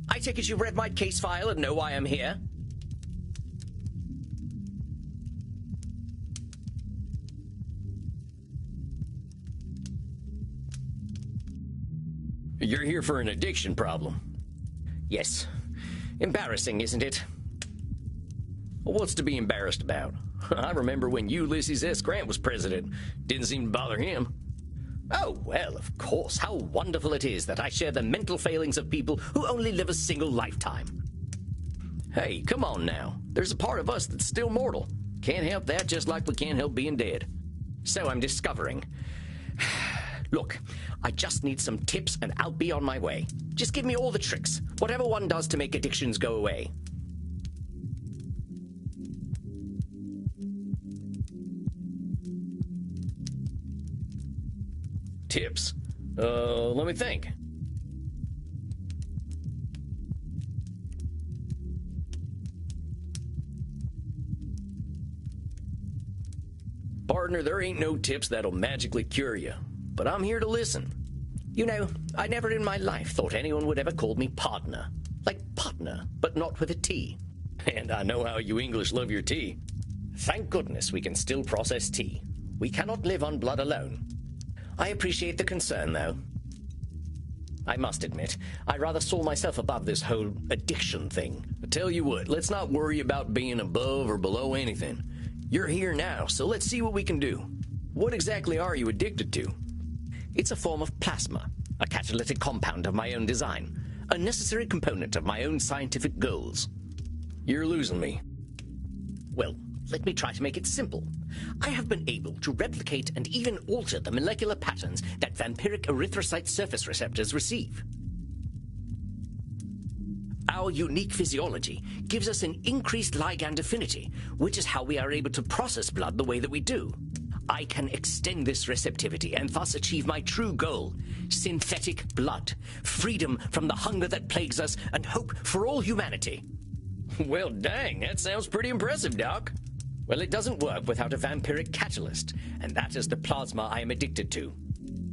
I take it you've read my case file and know why I'm here? You're here for an addiction problem. Yes. Embarrassing, isn't it? Well, what's to be embarrassed about? I remember when Ulysses S. Grant was president. Didn't seem to bother him. Oh, well, of course. How wonderful it is that I share the mental failings of people who only live a single lifetime. Hey, come on now. There's a part of us that's still mortal. Can't help that, just like we can't help being dead. So I'm discovering. Look, I just need some tips and I'll be on my way. Just give me all the tricks, whatever one does to make addictions go away. Tips? Let me think. Partner, there ain't no tips that'll magically cure you. But I'm here to listen. You know, I never in my life thought anyone would ever call me partner. Like partner, but not with a T. And I know how you English love your tea. Thank goodness we can still process tea. We cannot live on blood alone. I appreciate the concern, though. I must admit, I rather saw myself above this whole addiction thing. I tell you what, let's not worry about being above or below anything. You're here now, so let's see what we can do. What exactly are you addicted to? It's a form of plasma, a catalytic compound of my own design, a necessary component of my own scientific goals. You're losing me. Well, let me try to make it simple. I have been able to replicate and even alter the molecular patterns that vampiric erythrocyte surface receptors receive. Our unique physiology gives us an increased ligand affinity, which is how we are able to process blood the way that we do. I can extend this receptivity and thus achieve my true goal: synthetic blood, freedom from the hunger that plagues us, and hope for all humanity. Well, dang, that sounds pretty impressive, Doc. Well, it doesn't work without a vampiric catalyst, and that is the plasma I am addicted to.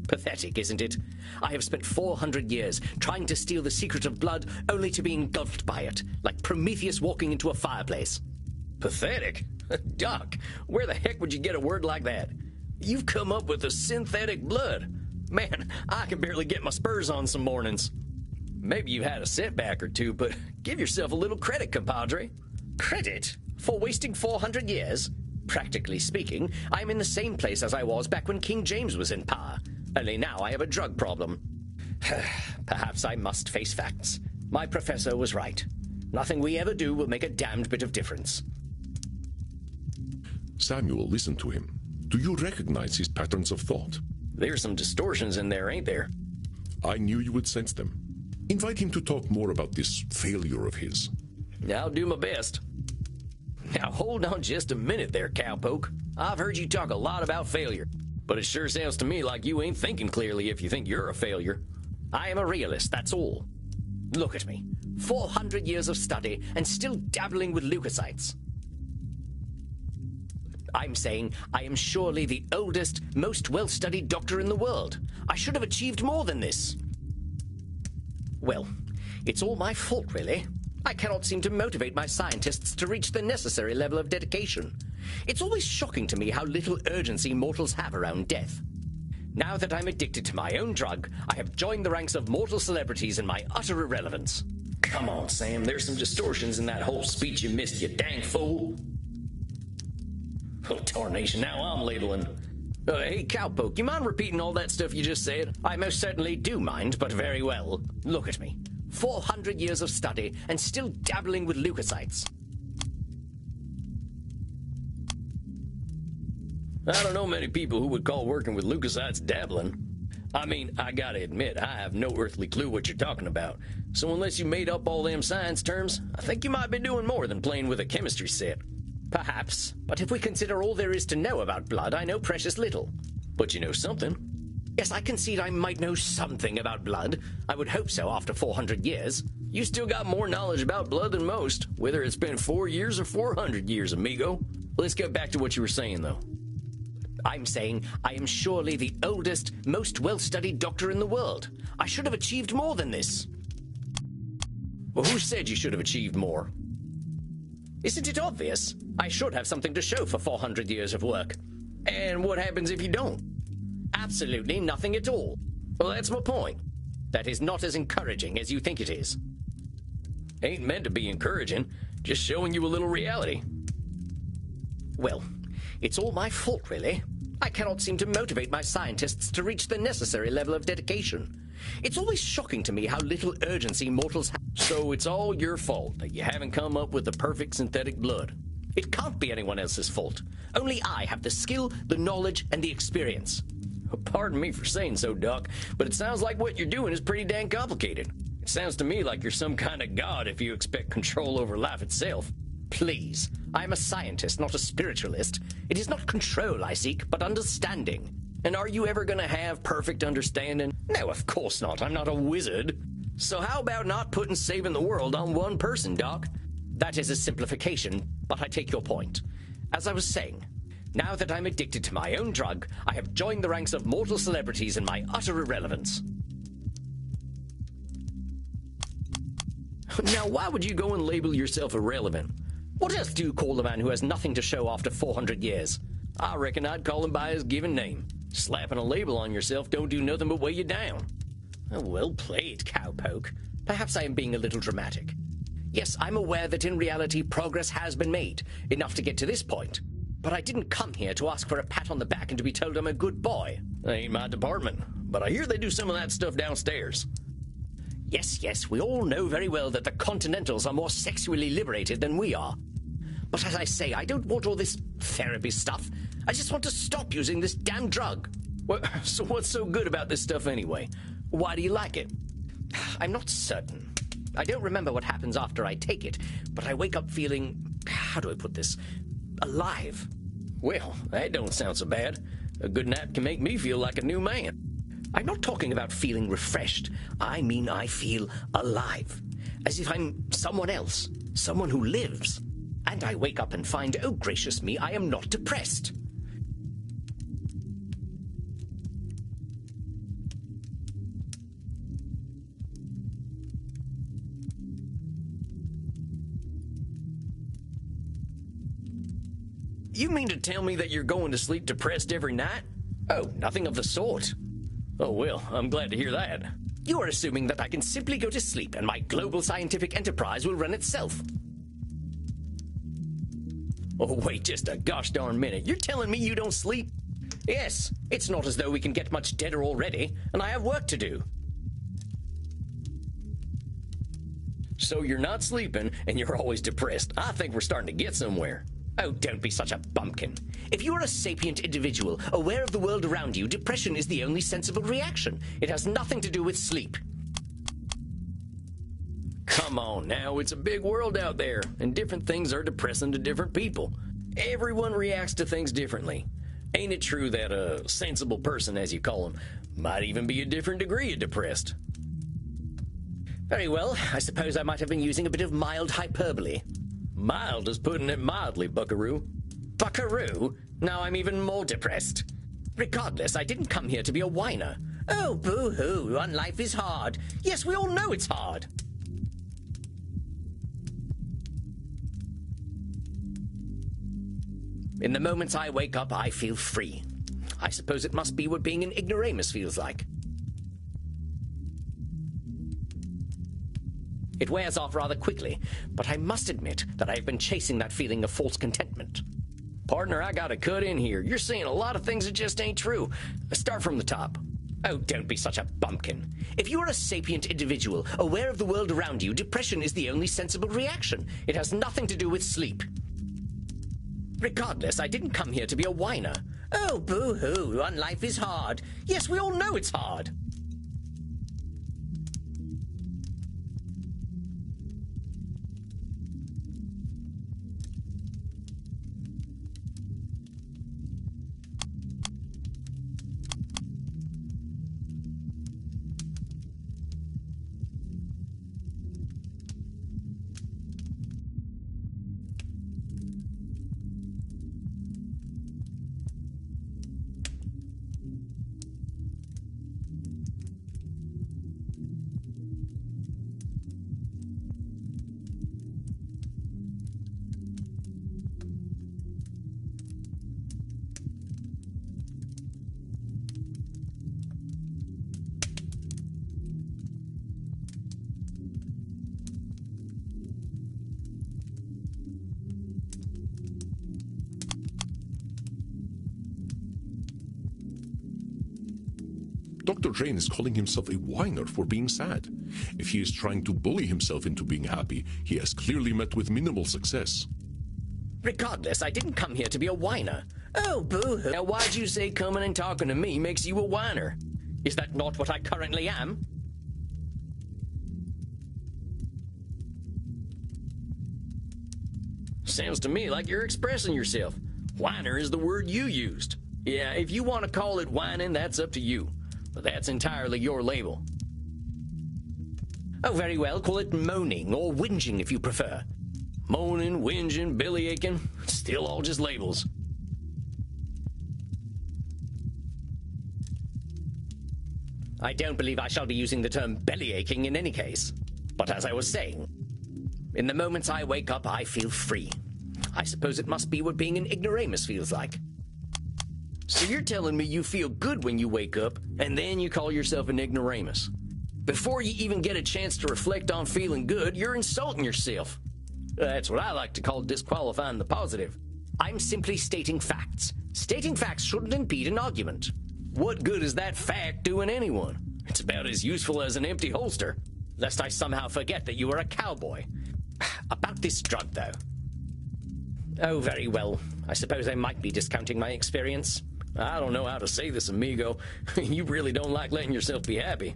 Pathetic, isn't it? I have spent 400 years trying to steal the secret of blood, only to be engulfed by it, like Prometheus walking into a fireplace. Pathetic? Doc, where the heck would you get a word like that? You've come up with a synthetic blood. Man, I can barely get my spurs on some mornings. Maybe you've had a setback or two, but give yourself a little credit, compadre. Credit? For wasting 400 years? Practically speaking, I am in the same place as I was back when King James was in power. Only now I have a drug problem. Perhaps I must face facts. My professor was right. Nothing we ever do will make a damned bit of difference. Samuel, listen to him. Do you recognize his patterns of thought? There's some distortions in there, ain't there? I knew you would sense them. Invite him to talk more about this failure of his. I'll do my best. Now hold on just a minute there, cowpoke. I've heard you talk a lot about failure, but it sure sounds to me like you ain't thinking clearly if you think you're a failure. I am a realist, that's all. Look at me. 400 years of study and still dabbling with leukocytes. I'm saying I am surely the oldest, most well-studied doctor in the world. I should have achieved more than this. Well, it's all my fault, really. I cannot seem to motivate my scientists to reach the necessary level of dedication. It's always shocking to me how little urgency mortals have around death. Now that I'm addicted to my own drug, I have joined the ranks of mortal celebrities in my utter irrelevance. Come on, Sam, there's some distortions in that whole speech you missed, you dang fool. Oh, tarnation, now I'm labeling. Hey, cowpoke, you mind repeating all that stuff you just said? I most certainly do mind, but very well. Look at me. 400 years of study and still dabbling with leukocytes. I don't know many people who would call working with leukocytes dabbling. I mean, I gotta admit, I have no earthly clue what you're talking about. So unless you made up all them science terms, I think you might be doing more than playing with a chemistry set. Perhaps, but if we consider all there is to know about blood, I know precious little. But you know something. Yes, I concede I might know something about blood. I would hope so after 400 years. You still got more knowledge about blood than most, whether it's been 4 years or 400 years, amigo. Let's get back to what you were saying, though. I'm saying I am surely the oldest, most well-studied doctor in the world. I should have achieved more than this. Well, who said you should have achieved more? Isn't it obvious? I should have something to show for 400 years of work. And what happens if you don't? Absolutely nothing at all. Well, that's my point. That is not as encouraging as you think it is. Ain't meant to be encouraging, just showing you a little reality. Well, it's all my fault, really. I cannot seem to motivate my scientists to reach the necessary level of dedication. It's always shocking to me how little urgency mortals have. So it's all your fault that you haven't come up with the perfect synthetic blood. It can't be anyone else's fault. Only I have the skill, the knowledge, and the experience. Pardon me for saying so, Doc, but it sounds like what you're doing is pretty dang complicated. It sounds to me like you're some kind of god if you expect control over life itself. Please, I am a scientist, not a spiritualist. It is not control I seek, but understanding. And are you ever going to have perfect understanding? No, of course not. I'm not a wizard. So how about not putting saving the world on one person, Doc? That is a simplification, but I take your point. As I was saying, now that I'm addicted to my own drug, I have joined the ranks of mortal celebrities in my utter irrelevance. Now, why would you go and label yourself irrelevant? What else do you call a man who has nothing to show after 400 years? I reckon I'd call him by his given name. Slapping a label on yourself don't do nothing but weigh you down. Oh, well played, cowpoke. Perhaps I am being a little dramatic. Yes, I'm aware that in reality progress has been made, enough to get to this point. But I didn't come here to ask for a pat on the back and to be told I'm a good boy. That ain't my department, but I hear they do some of that stuff downstairs. Yes, we all know very well that the Continentals are more sexually liberated than we are. But as I say, I don't want all this therapy stuff. I just want to stop using this damn drug. Well, so what's so good about this stuff anyway? Why do you like it? I'm not certain. I don't remember what happens after I take it, but I wake up feeling, how do I put this, alive. Well, that don't sound so bad. A good nap can make me feel like a new man. I'm not talking about feeling refreshed. I mean I feel alive. As if I'm someone else, someone who lives. And I wake up and find, oh gracious me, I am not depressed. You mean to tell me that you're going to sleep depressed every night? Oh, nothing of the sort. Oh, well, I'm glad to hear that. You are assuming that I can simply go to sleep and my global scientific enterprise will run itself. Oh, wait just a gosh darn minute. You're telling me you don't sleep? Yes, it's not as though we can get much deader already, and I have work to do. So you're not sleeping, and you're always depressed. I think we're starting to get somewhere. Oh, don't be such a bumpkin. If you are a sapient individual, aware of the world around you, depression is the only sensible reaction. It has nothing to do with sleep. Come on now, it's a big world out there, and different things are depressing to different people. Everyone reacts to things differently. Ain't it true that a sensible person, as you call them, might even be a different degree of depressed? Very well, I suppose I might have been using a bit of mild hyperbole. Mild is putting it mildly, buckaroo. Buckaroo? Now I'm even more depressed. Regardless, I didn't come here to be a whiner. Oh, boo-hoo, on life is hard. Yes, we all know it's hard. In the moments I wake up, I feel free. I suppose it must be what being an ignoramus feels like. It wears off rather quickly, but I must admit that I've been chasing that feeling of false contentment. Partner, I gotta cut in here. You're saying a lot of things that just ain't true. Start from the top. Oh, don't be such a bumpkin. If you are a sapient individual, aware of the world around you, depression is the only sensible reaction. It has nothing to do with sleep. Regardless, I didn't come here to be a whiner. Oh, boo-hoo, on life is hard. Yes, we all know it's hard. Dr. Drain is calling himself a whiner for being sad. If he is trying to bully himself into being happy, he has clearly met with minimal success. Regardless, I didn't come here to be a whiner. Oh, boo-hoo. Now why'd you say coming and talking to me makes you a whiner? Is that not what I currently am? Sounds to me like you're expressing yourself. Whiner is the word you used. Yeah, if you want to call it whining, that's up to you. But that's entirely your label. Oh, very well, call it moaning or whinging if you prefer. Moaning, whinging, bellyaching, still all just labels. I don't believe I shall be using the term bellyaching in any case. But as I was saying, in the moments I wake up, I feel free. I suppose it must be what being an ignoramus feels like. So you're telling me you feel good when you wake up, and then you call yourself an ignoramus? Before you even get a chance to reflect on feeling good, you're insulting yourself. That's what I like to call disqualifying the positive. I'm simply stating facts. Stating facts shouldn't impede an argument. What good is that fact doing anyone? It's about as useful as an empty holster. Lest I somehow forget that you are a cowboy. About this drug, though. Oh, very well. I suppose I might be discounting my experience. I don't know how to say this, amigo. You really don't like letting yourself be happy.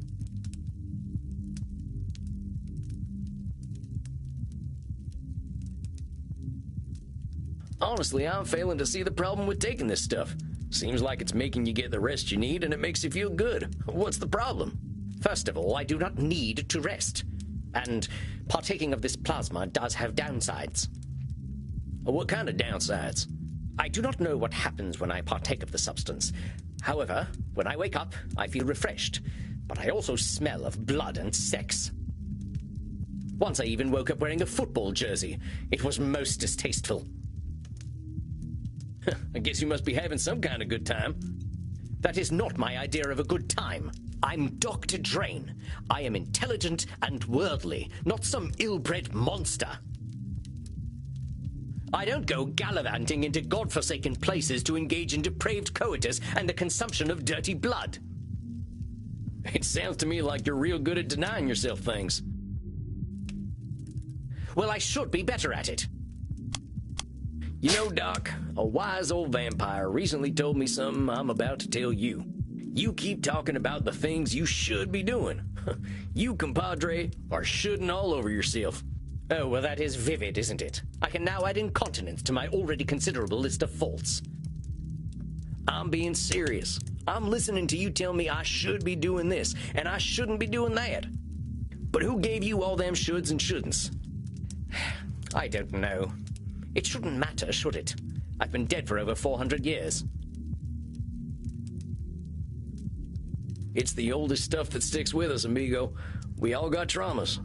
Honestly, I'm failing to see the problem with taking this stuff. Seems like it's making you get the rest you need, and it makes you feel good. What's the problem? First of all, I do not need to rest. And partaking of this plasma does have downsides. What kind of downsides? I do not know what happens when I partake of the substance. However, when I wake up, I feel refreshed. But I also smell of blood and sex. Once I even woke up wearing a football jersey. It was most distasteful. I guess you must be having some kind of good time. That is not my idea of a good time. I'm Dr. Drain. I am intelligent and worldly, not some ill-bred monster. I don't go gallivanting into godforsaken places to engage in depraved coitus and the consumption of dirty blood. It sounds to me like you're real good at denying yourself things. Well, I should be better at it. You know, Doc, a wise old vampire recently told me something I'm about to tell you. You keep talking about the things you should be doing. You, compadre, are shoulding all over yourself. Oh, well, that is vivid, isn't it? I can now add incontinence to my already considerable list of faults. I'm being serious. I'm listening to you tell me I should be doing this, and I shouldn't be doing that. But who gave you all them shoulds and shouldn'ts? I don't know. It shouldn't matter, should it? I've been dead for over 400 years. It's the oldest stuff that sticks with us, amigo. We all got traumas.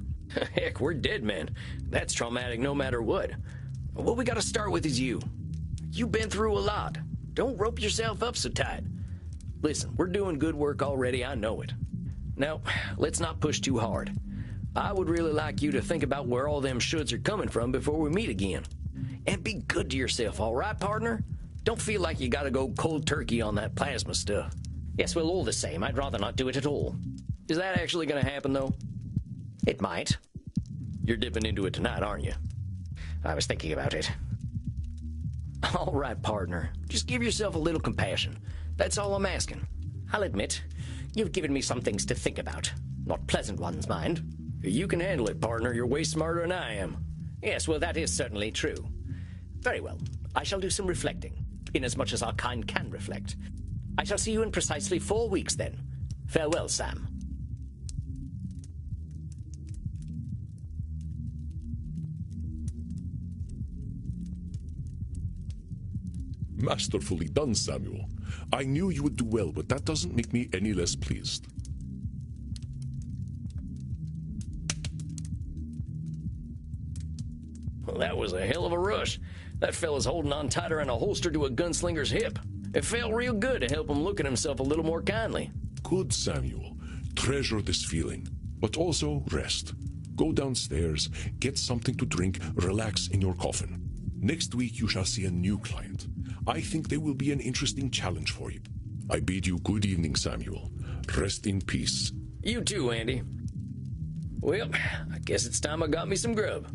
Heck, we're dead men. That's traumatic no matter what. What we gotta start with is you. You've been through a lot. Don't rope yourself up so tight. Listen, we're doing good work already, I know it. Now, let's not push too hard. I would really like you to think about where all them shoulds are coming from before we meet again. And be good to yourself, all right, partner? Don't feel like you gotta go cold turkey on that plasma stuff. Yes, well, all the same, I'd rather not do it at all. Is that actually gonna happen, though? It might. You're dipping into it tonight, aren't you? I was thinking about it. All right, partner. Just give yourself a little compassion. That's all I'm asking. I'll admit, you've given me some things to think about. Not pleasant ones, mind. You can handle it, partner. You're way smarter than I am. Yes, well, that is certainly true. Very well. I shall do some reflecting, inasmuch as our kind can reflect. I shall see you in precisely 4 weeks, then. Farewell, Sam. Masterfully done, Samuel. I knew you would do well, but that doesn't make me any less pleased. Well, that was a hell of a rush. That fella's holding on tighter than a holster to a gunslinger's hip. It felt real good to help him look at himself a little more kindly. Good, Samuel. Treasure this feeling, but also rest. Go downstairs, get something to drink, relax in your coffin. Next week you shall see a new client. I think they will be an interesting challenge for you. I bid you good evening, Samuel. Rest in peace. You too, Andy. Well, I guess it's time I got me some grub.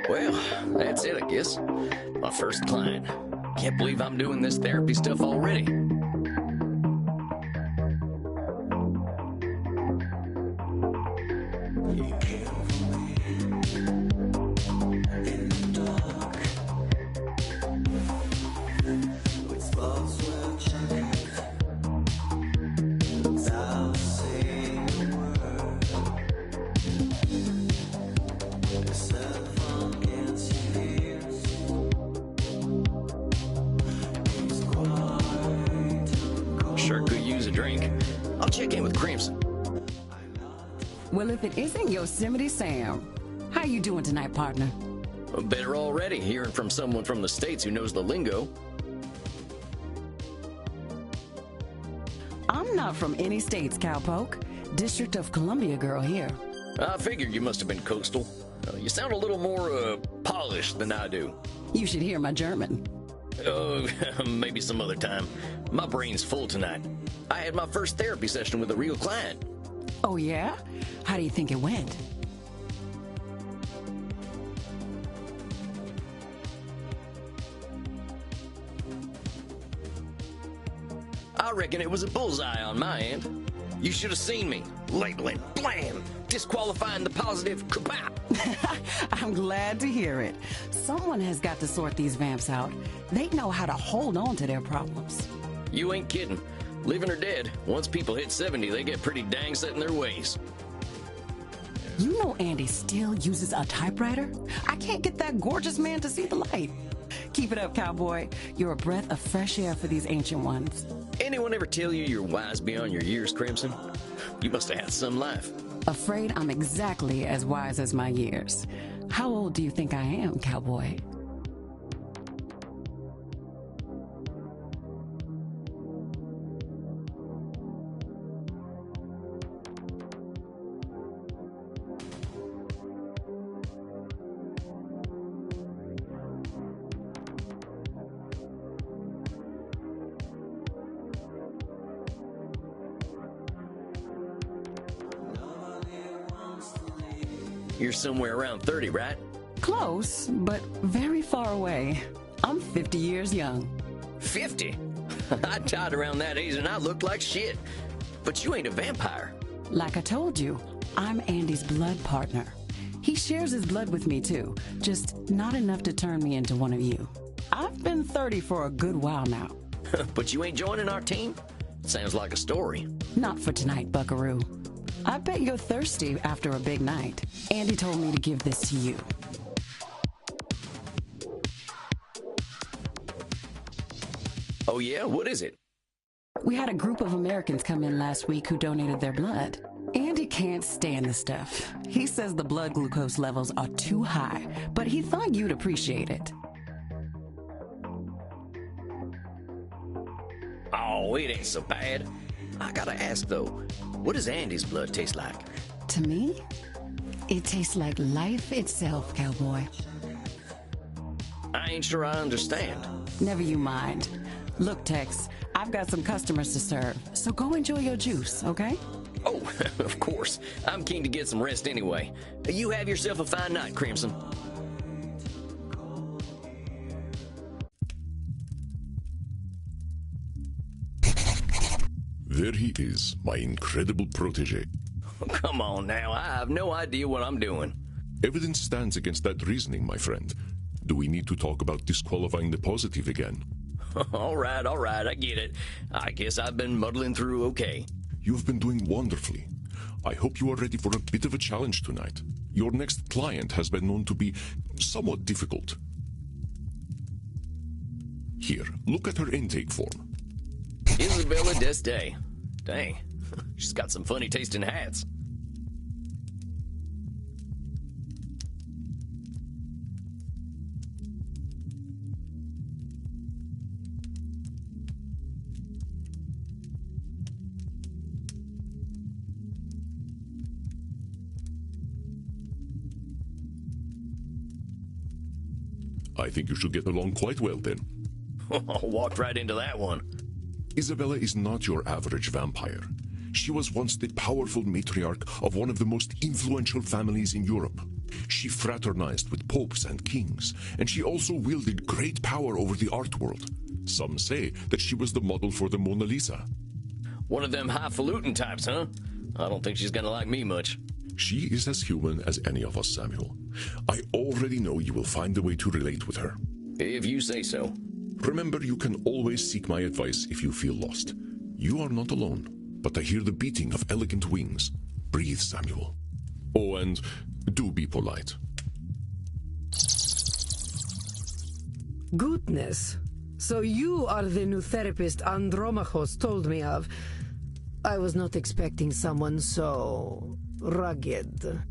Well, that's it, I guess. My first client. Can't believe I'm doing this therapy stuff already. Sure could use a drink. I'll check in with Crimson. Well, if it isn't Yosemite Sam, how you doing tonight, partner? Better already, hearing from someone from the States who knows the lingo. I'm not from any states, cowpoke. District of Columbia girl here. I figured you must have been coastal. You sound a little more, polished than I do. You should hear my German. Maybe some other time. My brain's full tonight. I had my first therapy session with a real client. Oh, yeah? How do you think it went? I reckon it was a bullseye on my end. You should have seen me. Labeling, blam, disqualifying the positive, kapow. I'm glad to hear it. Someone has got to sort these vamps out. They know how to hold on to their problems. You ain't kidding. Living or dead, once people hit 70, they get pretty dang set in their ways. You know Andy still uses a typewriter? I can't get that gorgeous man to see the light. Keep it up, cowboy. You're a breath of fresh air for these ancient ones. Anyone ever tell you you're wise beyond your years, Crimson? You must have had some life. Afraid I'm exactly as wise as my years. How old do you think I am, cowboy? You're somewhere around 30, right? Close, but very far away. I'm 50 years young. 50? I died around that age and I looked like shit. But you ain't a vampire. Like I told you, I'm Andy's blood partner. He shares his blood with me too, just not enough to turn me into one of you. I've been 30 for a good while now. But you ain't joining our team? Sounds like a story. Not for tonight, buckaroo. I bet you're thirsty after a big night. Andy told me to give this to you. Oh yeah? What is it? We had a group of Americans come in last week who donated their blood. Andy can't stand the stuff. He says the blood glucose levels are too high, but he thought you'd appreciate it. Oh, it ain't so bad. I gotta ask though, what does Andy's blood taste like? To me, it tastes like life itself, cowboy. I ain't sure I understand. Never you mind. Look, Tex, I've got some customers to serve, so go enjoy your juice, okay? Oh, of course. I'm keen to get some rest anyway. You have yourself a fine night, Crimson. There he is, my incredible protege. Come on now, I have no idea what I'm doing. Evidence stands against that reasoning, my friend. Do we need to talk about disqualifying the positive again? All right, I get it. I guess I've been muddling through okay. You've been doing wonderfully. I hope you are ready for a bit of a challenge tonight. Your next client has been known to be somewhat difficult. Here, look at her intake form. Isabella Deste. Dang, she's got some funny taste in hats. I think you should get along quite well then. Walked right into that one. Isabella is not your average vampire. She was once the powerful matriarch of one of the most influential families in Europe. She fraternized with popes and kings, and she also wielded great power over the art world. Some say that she was the model for the Mona Lisa. One of them highfalutin types, huh? I don't think she's gonna like me much. She is as human as any of us, Samuel. I already know you will find a way to relate with her. If you say so. Remember, you can always seek my advice if you feel lost. You are not alone, but I hear the beating of elegant wings. Breathe, Samuel. Oh, and do be polite. Goodness. So you are the new therapist Andromachos told me of. I was not expecting someone so rugged.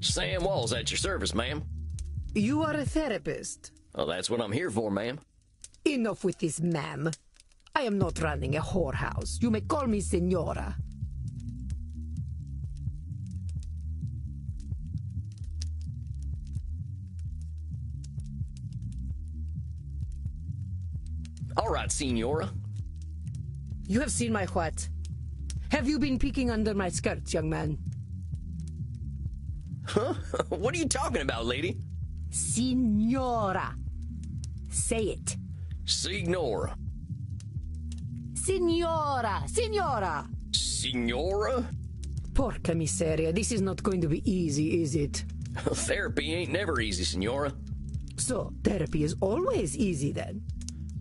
Sam Walls at your service, ma'am. You are a therapist. Well, that's what I'm here for, ma'am. Enough with this, ma'am. I am not running a whorehouse. You may call me Senora. All right, Senora. You have seen my what? Have you been peeking under my skirts, young man? Huh? What are you talking about, lady? Signora. Say it. Signora. Signora! Signora! Signora? Porca miseria, this is not going to be easy, is it? Therapy ain't never easy, Senora. So, therapy is always easy then?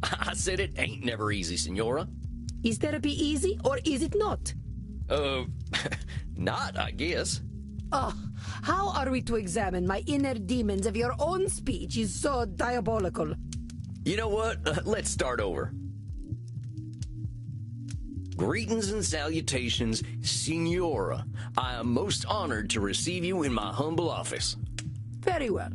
I said it ain't never easy, Senora. Is therapy easy or is it not? Not, I guess. Oh, how are we to examine my inner demons if your own speech is so diabolical? You know what? Let's start over. Greetings and salutations, Signora. I am most honored to receive you in my humble office. Very well.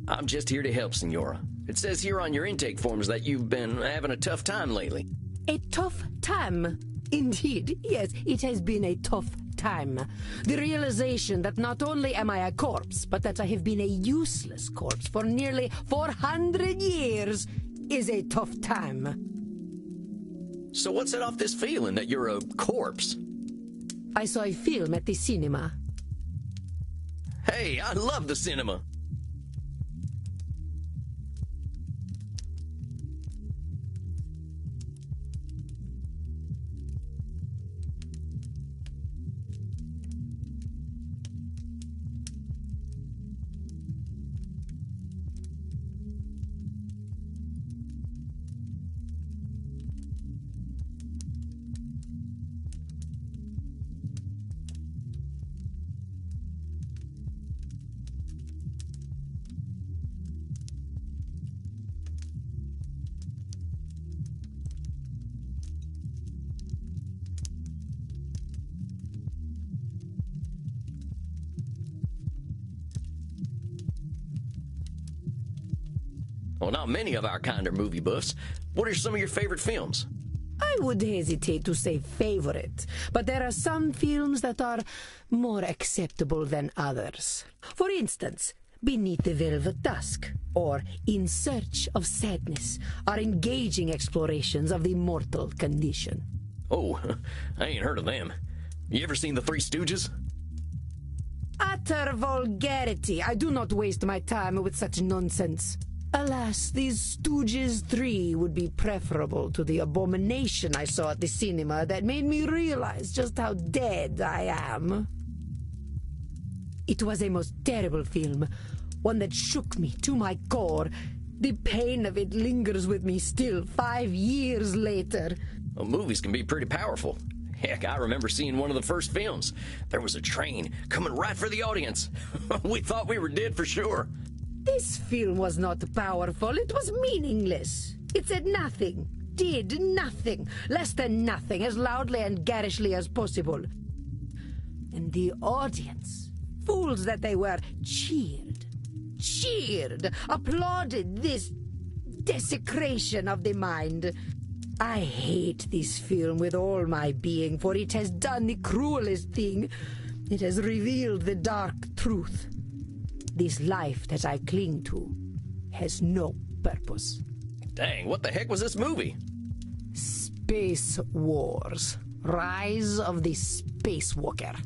I'm just here to help, Signora. It says here on your intake forms that you've been having a tough time lately. A tough time? Indeed, yes, it has been a tough time. The realization that not only am I a corpse, but that I have been a useless corpse for nearly 400 years is a tough time. So what set off this feeling that you're a corpse? I saw a film at the cinema. Hey, I love the cinema. Well, not many of our kind are movie buffs. What are some of your favorite films? I would hesitate to say favorite, but there are some films that are more acceptable than others. For instance, Beneath the Velvet Dusk or In Search of Sadness are engaging explorations of the mortal condition. Oh, I ain't heard of them. You ever seen The Three Stooges? Utter vulgarity. I do not waste my time with such nonsense. Alas, these Stooges 3 would be preferable to the abomination I saw at the cinema that made me realize just how dead I am. It was a most terrible film, one that shook me to my core. The pain of it lingers with me still 5 years later. Well, movies can be pretty powerful. Heck, I remember seeing one of the first films. There was a train coming right for the audience. We thought we were dead for sure. This film was not powerful, it was meaningless. It said nothing, did nothing, less than nothing, as loudly and garishly as possible. And the audience, fools that they were, cheered, applauded this desecration of the mind. I hate this film with all my being, for it has done the cruelest thing. It has revealed the dark truth. This life that I cling to has no purpose. Dang, what the heck was this movie? Space Wars. Rise of the Spacewalker.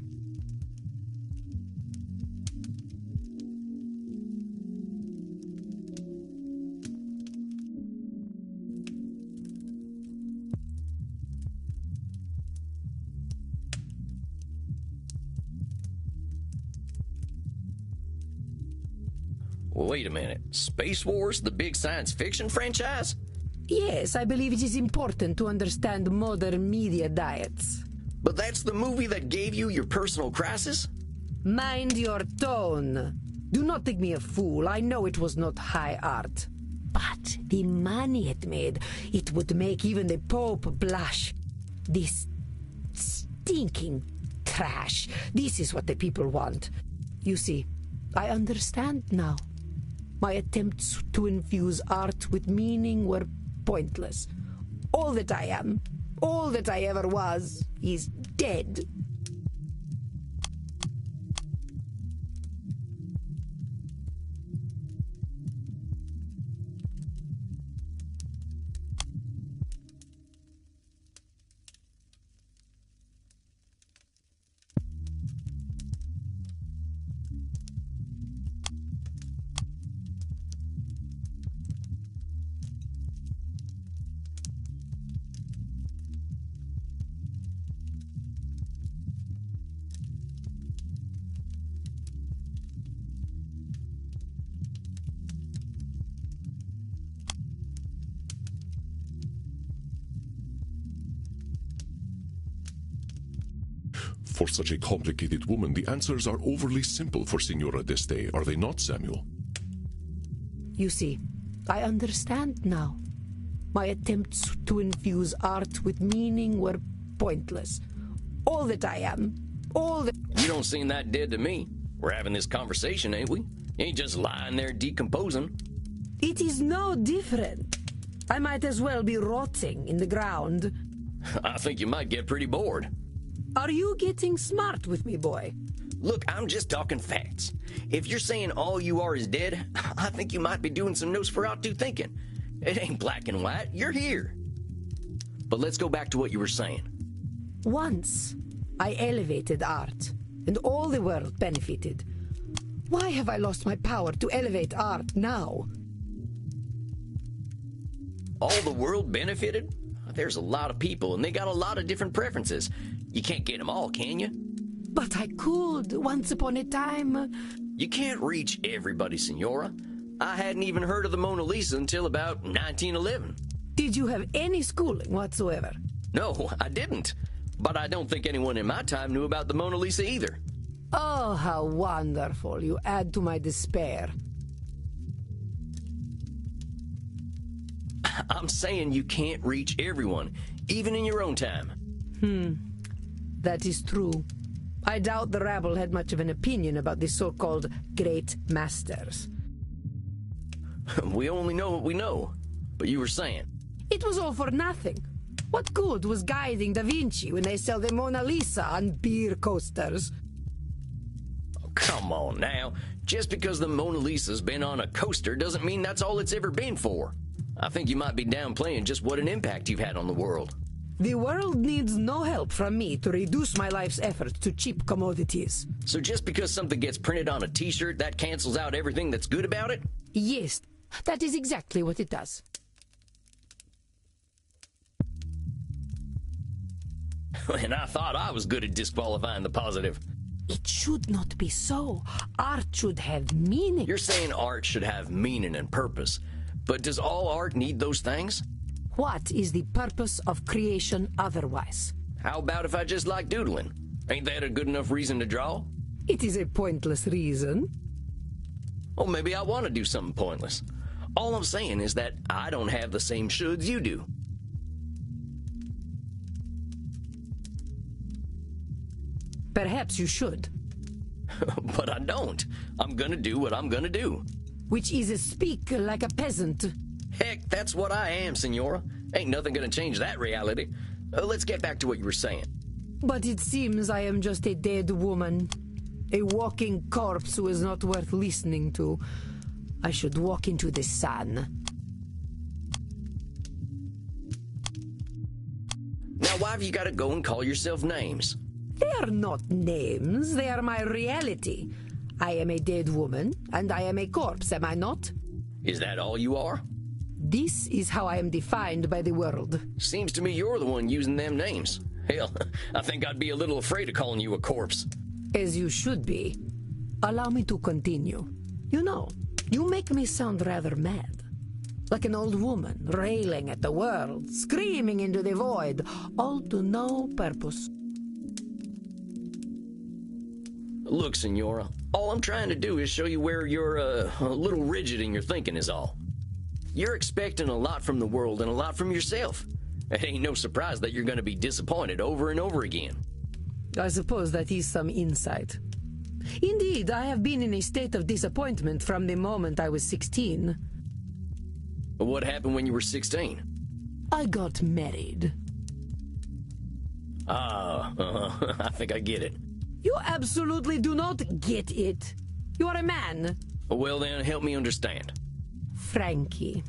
Wait a minute. Space Wars, the big science fiction franchise? Yes, I believe it is important to understand modern media diets. But that's the movie that gave you your personal crisis? Mind your tone. Do not think me a fool. I know it was not high art. But the money it made, it would make even the Pope blush. This stinking trash. This is what the people want. You see, I understand now. My attempts to infuse art with meaning were pointless. All that I am, all that I ever was, is dead. For such a complicated woman, the answers are overly simple for Signora d'Este, are they not, Samuel? You see, I understand now. My attempts to infuse art with meaning were pointless. All that I am, all that... You don't seem that dead to me. We're having this conversation, ain't we? You ain't just lying there decomposing. It is no different. I might as well be rotting in the ground. I think you might get pretty bored. Are you getting smart with me, boy? Look, I'm just talking facts. If you're saying all you are is dead, I think you might be doing some Nosferatu thinking. It ain't black and white. You're here. But let's go back to what you were saying. Once, I elevated art, and all the world benefited. Why have I lost my power to elevate art now? All the world benefited? There's a lot of people, and they got a lot of different preferences. You can't get them all, can you? But I could, once upon a time. You can't reach everybody, Signora. I hadn't even heard of the Mona Lisa until about 1911. Did you have any schooling whatsoever? No, I didn't. But I don't think anyone in my time knew about the Mona Lisa either. Oh, how wonderful. You add to my despair. I'm saying you can't reach everyone, even in your own time. That is true. I doubt the rabble had much of an opinion about the so-called great masters. We only know what we know. But you were saying... It was all for nothing. What good was guiding Da Vinci when they sell the Mona Lisa on beer coasters? Oh, come on now. Just because the Mona Lisa's been on a coaster doesn't mean that's all it's ever been for. I think you might be downplaying just what an impact you've had on the world. The world needs no help from me to reduce my life's efforts to cheap commodities. So just because something gets printed on a t-shirt, that cancels out everything that's good about it? Yes, that is exactly what it does. And I thought I was good at disqualifying the positive. It should not be so. Art should have meaning. You're saying art should have meaning and purpose. But does all art need those things? What is the purpose of creation otherwise? How about if I just like doodling? Ain't that a good enough reason to draw? It is a pointless reason. Well, maybe I want to do something pointless. All I'm saying is that I don't have the same shoulds you do. Perhaps you should. But I don't. I'm gonna do what I'm gonna do. Which is speak like a peasant. Heck, that's what I am, Signora. Ain't nothing gonna change that reality. Let's get back to what you were saying. But it seems I am just a dead woman. A walking corpse who is not worth listening to. I should walk into the sun. Now why have you gotta go and call yourself names? They are not names, they are my reality. I am a dead woman, and I am a corpse, am I not? Is that all you are? This is how I am defined by the world. Seems to me you're the one using them names. Hell, I think I'd be a little afraid of calling you a corpse. As you should be. Allow me to continue. You know, you make me sound rather mad. Like an old woman, railing at the world, screaming into the void, all to no purpose. Look, Signora, all I'm trying to do is show you where you're a little rigid in your thinking is all. You're expecting a lot from the world and a lot from yourself. It ain't no surprise that you're going to be disappointed over and over again. I suppose that is some insight. Indeed, I have been in a state of disappointment from the moment I was 16. What happened when you were 16? I got married. I think I get it. You absolutely do not get it. You are a man. Well then, help me understand. Frankie,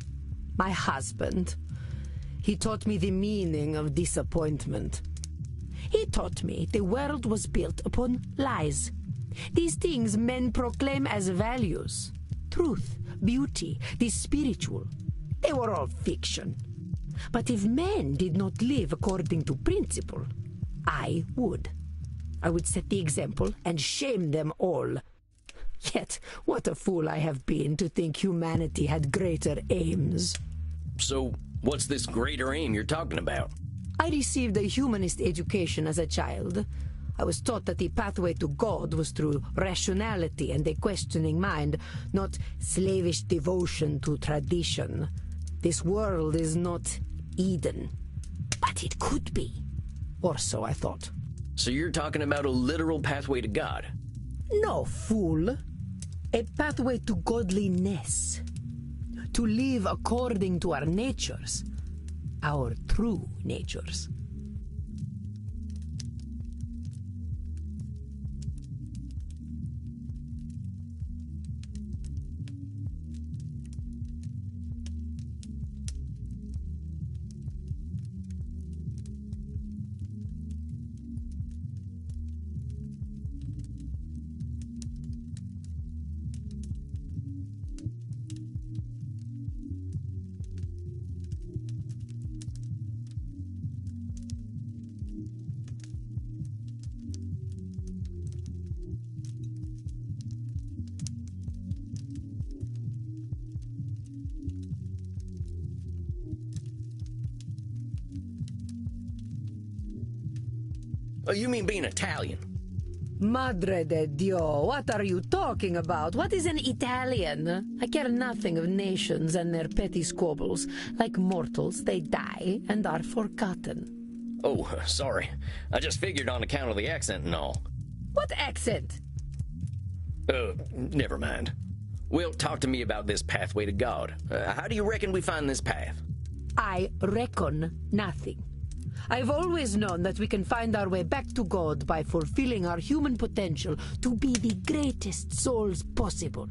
my husband. He taught me the meaning of disappointment. He taught me the world was built upon lies. These things men proclaim as values. Truth, beauty, the spiritual. They were all fiction. But if men did not live according to principle, I would. I would set the example and shame them all. Yet, what a fool I have been to think humanity had greater aims. So, what's this greater aim you're talking about? I received a humanist education as a child. I was taught that the pathway to God was through rationality and a questioning mind, not slavish devotion to tradition. This world is not Eden, but it could be. Or so I thought. So you're talking about a literal pathway to God? No, fool. A pathway to godliness. To live according to our natures. Our true natures. Oh, you mean being Italian? Madre de Dio, what are you talking about? What is an Italian? I care nothing of nations and their petty squabbles. Like mortals, they die and are forgotten. Oh, sorry. I just figured on account of the accent and all. What accent? Never mind. Well, talk to me about this pathway to God. How do you reckon we find this path? I reckon nothing. I've always known that we can find our way back to God by fulfilling our human potential to be the greatest souls possible.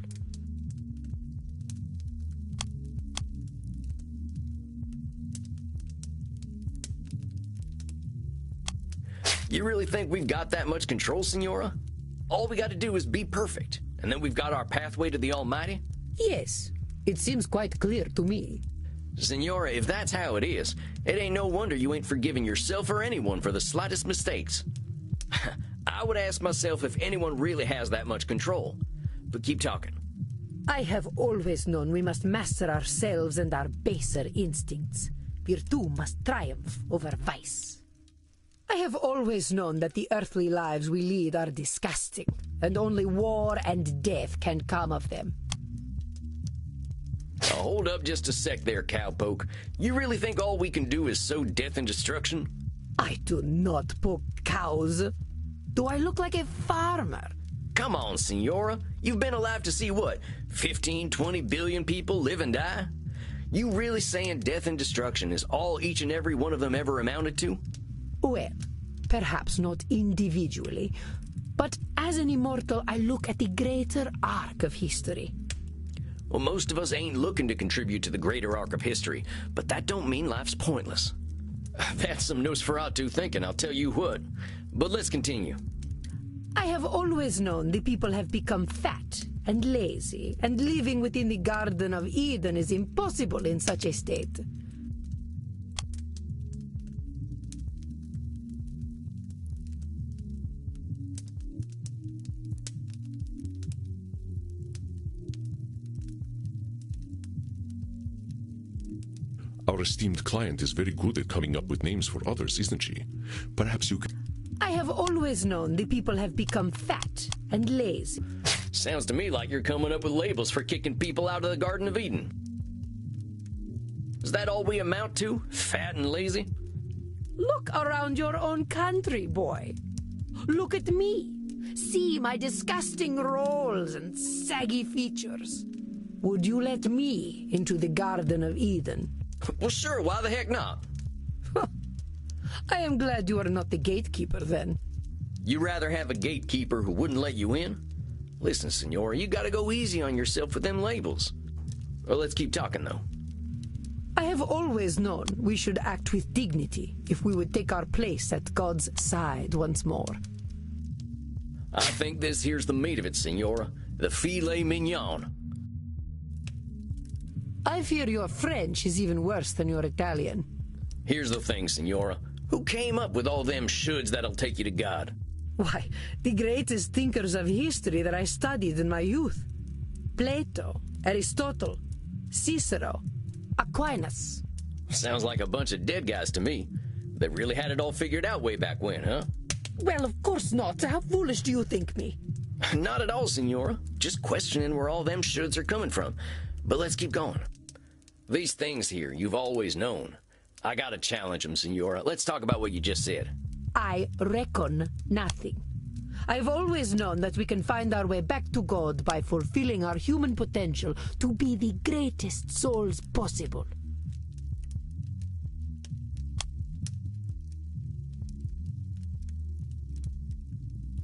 You really think we've got that much control, Senora? All we got to do is be perfect, and then we've got our pathway to the Almighty? Yes, it seems quite clear to me. Senora, if that's how it is, it ain't no wonder you ain't forgiving yourself or anyone for the slightest mistakes. I would ask myself if anyone really has that much control. But keep talking. I have always known we must master ourselves and our baser instincts. Virtue must triumph over vice. I have always known that the earthly lives we lead are disgusting, and only war and death can come of them. Now, hold up just a sec there, cowpoke. You really think all we can do is sow death and destruction? I do not poke cows. Do I look like a farmer? Come on, Senora. You've been alive to see what, 15, 20 billion people live and die? You really saying death and destruction is all each and every one of them ever amounted to? Well, perhaps not individually, but as an immortal, I look at the greater arc of history. Well, most of us ain't looking to contribute to the greater arc of history, but that don't mean life's pointless. That's some Nosferatu thinking, I'll tell you what. But let's continue. I have always known the people have become fat and lazy, and living within the Garden of Eden is impossible in such a state. Our esteemed client is very good at coming up with names for others, isn't she? Perhaps you could... I have always known the people have become fat and lazy. Sounds to me like you're coming up with labels for kicking people out of the Garden of Eden. Is that all we amount to? Fat and lazy? Look around your own country, boy. Look at me. See my disgusting rolls and saggy features. Would you let me into the Garden of Eden? Well, sure, why the heck not? I am glad you are not the gatekeeper, then. You rather have a gatekeeper who wouldn't let you in? Listen, Senora, you gotta go easy on yourself with them labels. Well, let's keep talking, though. I have always known we should act with dignity if we would take our place at God's side once more. I think this here's the meat of it, Senora. The filet mignon. I fear your French is even worse than your Italian. Here's the thing, Senora. Who came up with all them shoulds that'll take you to God? Why, the greatest thinkers of history that I studied in my youth. Plato, Aristotle, Cicero, Aquinas. Sounds like a bunch of dead guys to me. They really had it all figured out way back when, huh? Well, of course not. How foolish do you think me? Not at all, Senora. Just questioning where all them shoulds are coming from. But let's keep going. These things here, you've always known. I gotta challenge them, Senora. Let's talk about what you just said. I reckon nothing. I've always known that we can find our way back to God by fulfilling our human potential to be the greatest souls possible.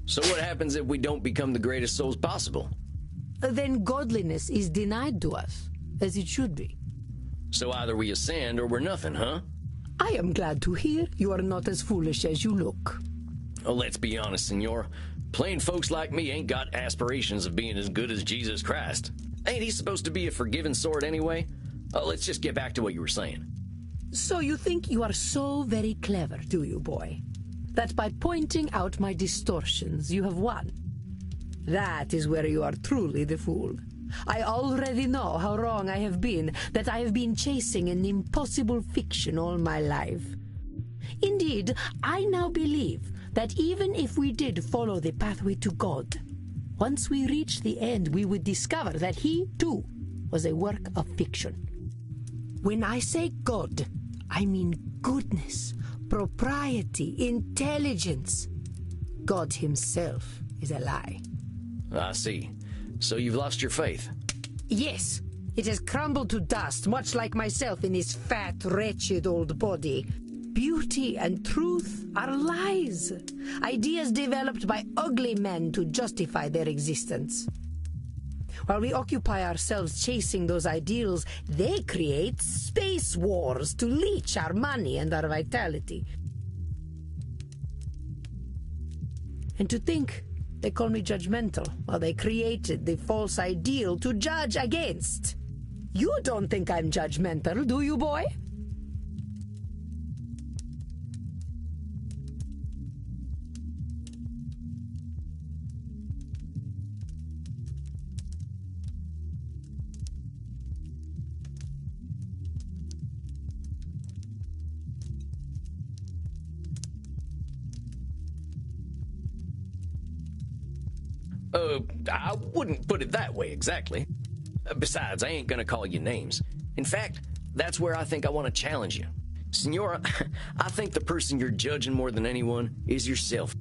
So what happens if we don't become the greatest souls possible? Then godliness is denied to us, as it should be. So either we ascend or we're nothing, huh? I am glad to hear you are not as foolish as you look. Well, let's be honest, Senor. Plain folks like me ain't got aspirations of being as good as Jesus Christ. Ain't he supposed to be a forgiving sort anyway? Let's just get back to what you were saying. So you think you are so very clever, do you, boy? That by pointing out my distortions, you have won. That is where you are truly the fool. I already know how wrong I have been, that I have been chasing an impossible fiction all my life. Indeed, I now believe that even if we did follow the pathway to God, once we reach the end, we would discover that he, too, was a work of fiction. When I say God, I mean goodness, propriety, intelligence. God himself is a lie. I see. So you've lost your faith? Yes, it has crumbled to dust, much like myself in this fat, wretched old body. Beauty and truth are lies. Ideas developed by ugly men to justify their existence. While we occupy ourselves chasing those ideals, they create space wars to leech our money and our vitality. And to think they call me judgmental while they created the false ideal to judge against. You don't think I'm judgmental, do you, boy? I wouldn't put it that way exactly. Besides, I ain't gonna call you names. In fact, that's where I think I want to challenge you. Senora, I think the person you're judging more than anyone is yourself.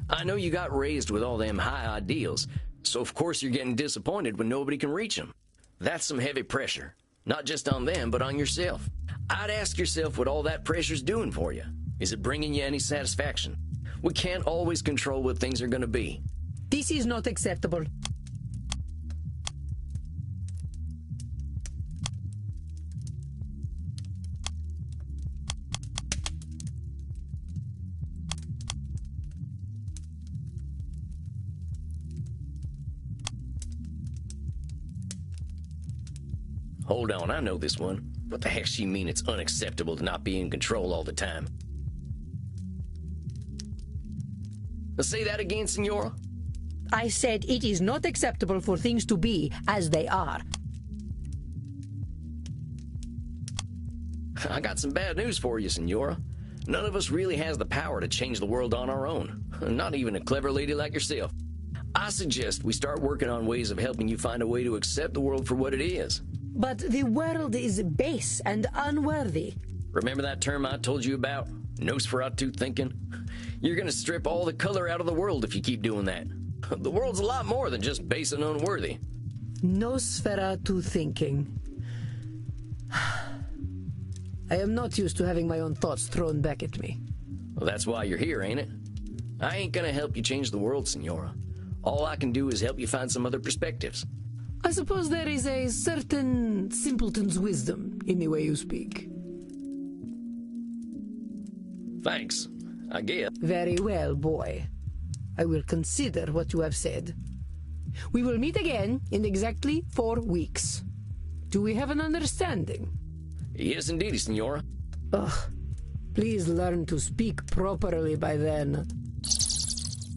I know you got raised with all them high ideals, so of course you're getting disappointed when nobody can reach them. That's some heavy pressure, not just on them, but on yourself. I'd ask yourself what all that pressure's doing for you. Is it bringing you any satisfaction? We can't always control what things are gonna be. This is not acceptable. Hold on, I know this one. What the heck she mean it's unacceptable to not be in control all the time? Say that again, Senora? I said it is not acceptable for things to be as they are. I got some bad news for you, Senora. None of us really has the power to change the world on our own. Not even a clever lady like yourself. I suggest we start working on ways of helping you find a way to accept the world for what it is. But the world is base and unworthy. Remember that term I told you about? Nosferatu thinking? You're gonna strip all the color out of the world if you keep doing that. The world's a lot more than just base and unworthy. Nosferatu thinking. I am not used to having my own thoughts thrown back at me. Well, that's why you're here, ain't it? I ain't gonna help you change the world, Senora. All I can do is help you find some other perspectives. I suppose there is a certain simpleton's wisdom in the way you speak. Thanks, I guess. Very well, boy. I will consider what you have said. We will meet again in exactly 4 weeks. Do we have an understanding? Yes, indeed, Senora. Ugh. Please learn to speak properly by then.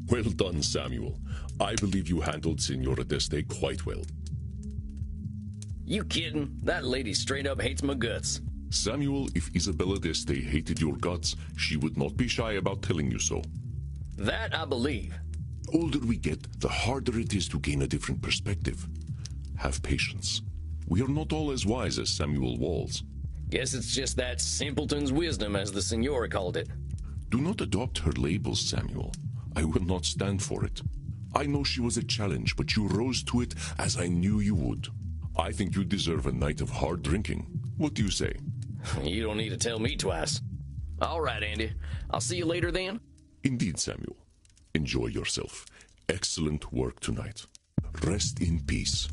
Well done, Samuel. I believe you handled Senora d'Este quite well. You kidding? That lady straight up hates my guts. Samuel, if Isabella d'Este hated your guts, she would not be shy about telling you so. That I believe. Older we get, the harder it is to gain a different perspective. Have patience. We are not all as wise as Samuel Walls. Guess it's just that simpleton's wisdom, as the Signora called it. Do not adopt her labels, Samuel. I will not stand for it. I know she was a challenge, but you rose to it as I knew you would. I think you deserve a night of hard drinking. What do you say? You don't need to tell me twice. All right, Andy. I'll see you later then. Indeed, Samuel. Enjoy yourself. Excellent work tonight. Rest in peace.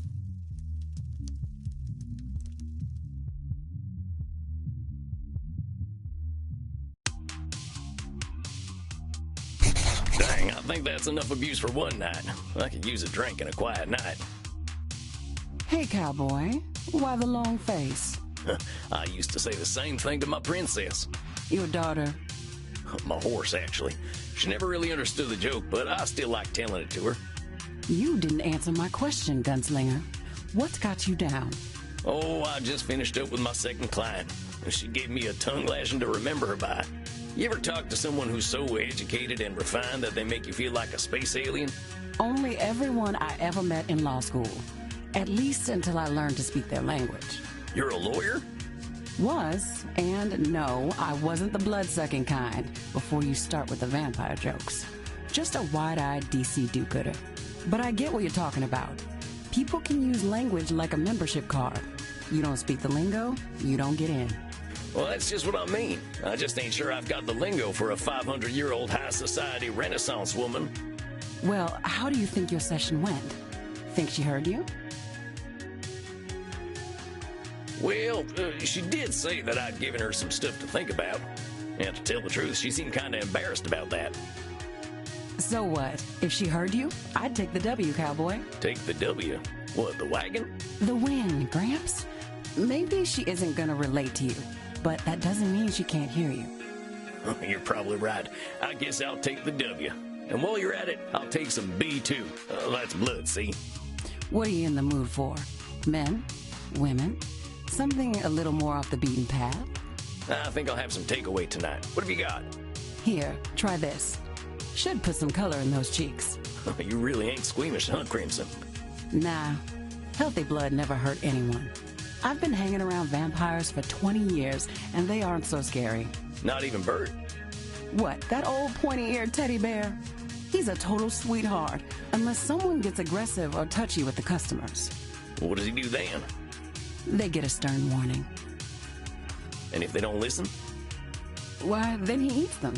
Dang, I think that's enough abuse for one night. I could use a drink and a quiet night. Hey, cowboy. Why the long face? I used to say the same thing to my princess. Your daughter. My horse, actually. She never really understood the joke, but I still like telling it to her. You didn't answer my question, Gunslinger. What's got you down? Oh, I just finished up with my second client. She gave me a tongue lashing to remember her by. You ever talk to someone who's so educated and refined that they make you feel like a space alien? Only everyone I ever met in law school. At least until I learned to speak their language. You're a lawyer? Was, and no, I wasn't the blood-sucking kind before you start with the vampire jokes. Just a wide-eyed DC do-gooder. But I get what you're talking about. People can use language like a membership card. You don't speak the lingo, you don't get in. Well, that's just what I mean. I just ain't sure I've got the lingo for a 500-year-old high society Renaissance woman. Well, how do you think your session went? Think she heard you? Well, she did say that I'd given her some stuff to think about. And to tell the truth, she seemed kind of embarrassed about that. So what? If she heard you, I'd take the W, cowboy. Take the W? What, the wagon? The win, Gramps. Maybe she isn't gonna relate to you, but that doesn't mean she can't hear you. You're probably right. I guess I'll take the W. And while you're at it, I'll take some B too. That's blood, see? What are you in the mood for? Men? Women? Something a little more off the beaten path? I think I'll have some takeaway tonight. What have you got? Here, try this. Should put some color in those cheeks. You really ain't squeamish, huh, Crimson? Nah, healthy blood never hurt anyone. I've been hanging around vampires for 20 years, and they aren't so scary. Not even Bert? What, that old pointy-eared teddy bear? He's a total sweetheart, unless someone gets aggressive or touchy with the customers. What does he do then? They get a stern warning. And if they don't listen? Why, then he eats them.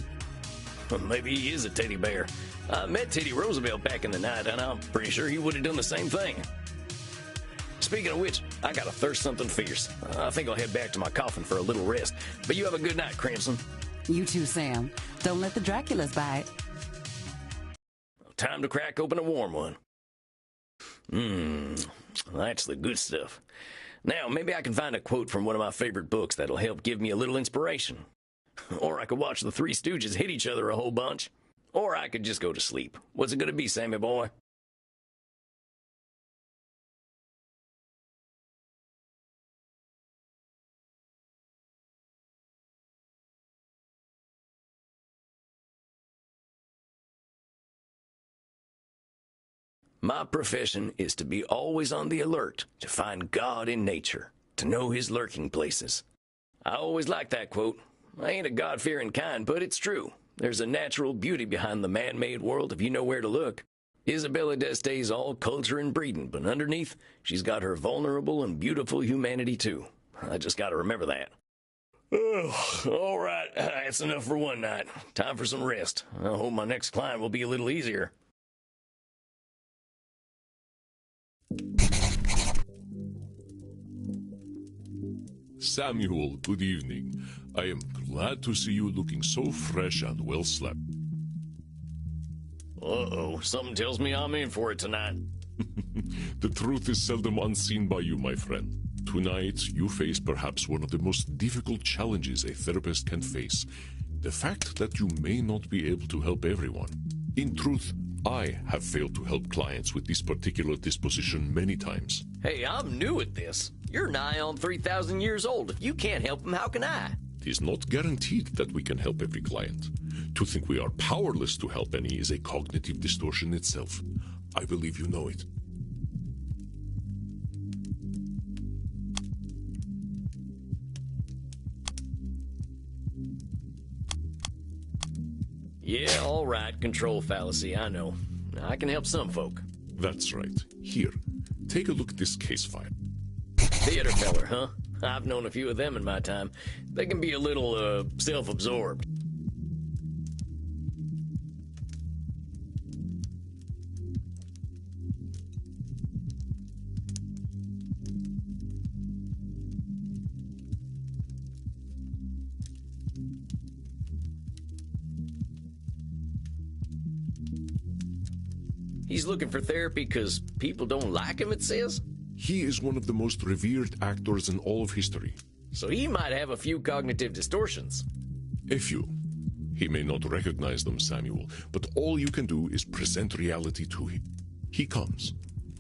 Maybe he is a teddy bear. I met Teddy Roosevelt back in the night, and I'm pretty sure he would have done the same thing. Speaking of which, I gotta thirst something fierce. I think I'll head back to my coffin for a little rest. But you have a good night, Crimson. You too, Sam. Don't let the Draculas bite. Time to crack open a warm one. That's the good stuff. Now, maybe I can find a quote from one of my favorite books that'll help give me a little inspiration. Or I could watch the Three Stooges hit each other a whole bunch. Or I could just go to sleep. What's it gonna be, Sammy boy? My profession is to be always on the alert, to find God in nature, to know his lurking places. I always like that quote. I ain't a God-fearing kind, but it's true. There's a natural beauty behind the man-made world if you know where to look. Isabella D'Este's all culture and breeding, but underneath, she's got her vulnerable and beautiful humanity too. I just gotta remember that. Oh, all right, that's enough for one night. Time for some rest. I hope my next client will be a little easier. Samuel, good evening. I am glad to see you looking so fresh and well slept. Uh-oh, something tells me I'm in for it tonight. The truth is seldom unseen by you, my friend. Tonight, you face perhaps one of the most difficult challenges a therapist can face. The fact that you may not be able to help everyone. In truth, I have failed to help clients with this particular disposition many times. Hey, I'm new at this. You're nigh on 3,000 years old. If you can't help them, how can I? It is not guaranteed that we can help every client. To think we are powerless to help any is a cognitive distortion itself. I believe you know it. Yeah, all right, control fallacy, I know. I can help some folk. That's right. Here, take a look at this case file. Theater feller, huh? I've known a few of them in my time. They can be a little, self-absorbed. He's looking for therapy because people don't like him, it says? He is one of the most revered actors in all of history. So he might have a few cognitive distortions. A few. He may not recognize them, Samuel, but all you can do is present reality to him. He comes.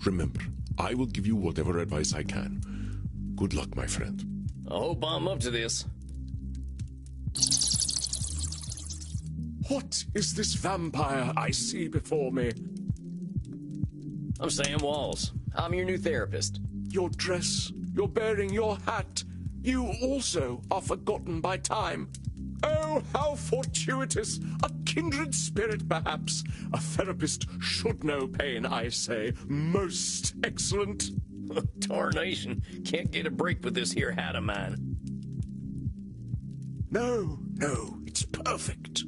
Remember, I will give you whatever advice I can. Good luck, my friend. I hope I'm up to this. What is this vampire I see before me? I'm Sam Walls. I'm your new therapist. Your dress, your bearing, your hat. You also are forgotten by time. Oh, how fortuitous! A kindred spirit, perhaps. A therapist should know pain, I say. Most excellent. Tarnation. Can't get a break with this here hat of mine. No, it's perfect.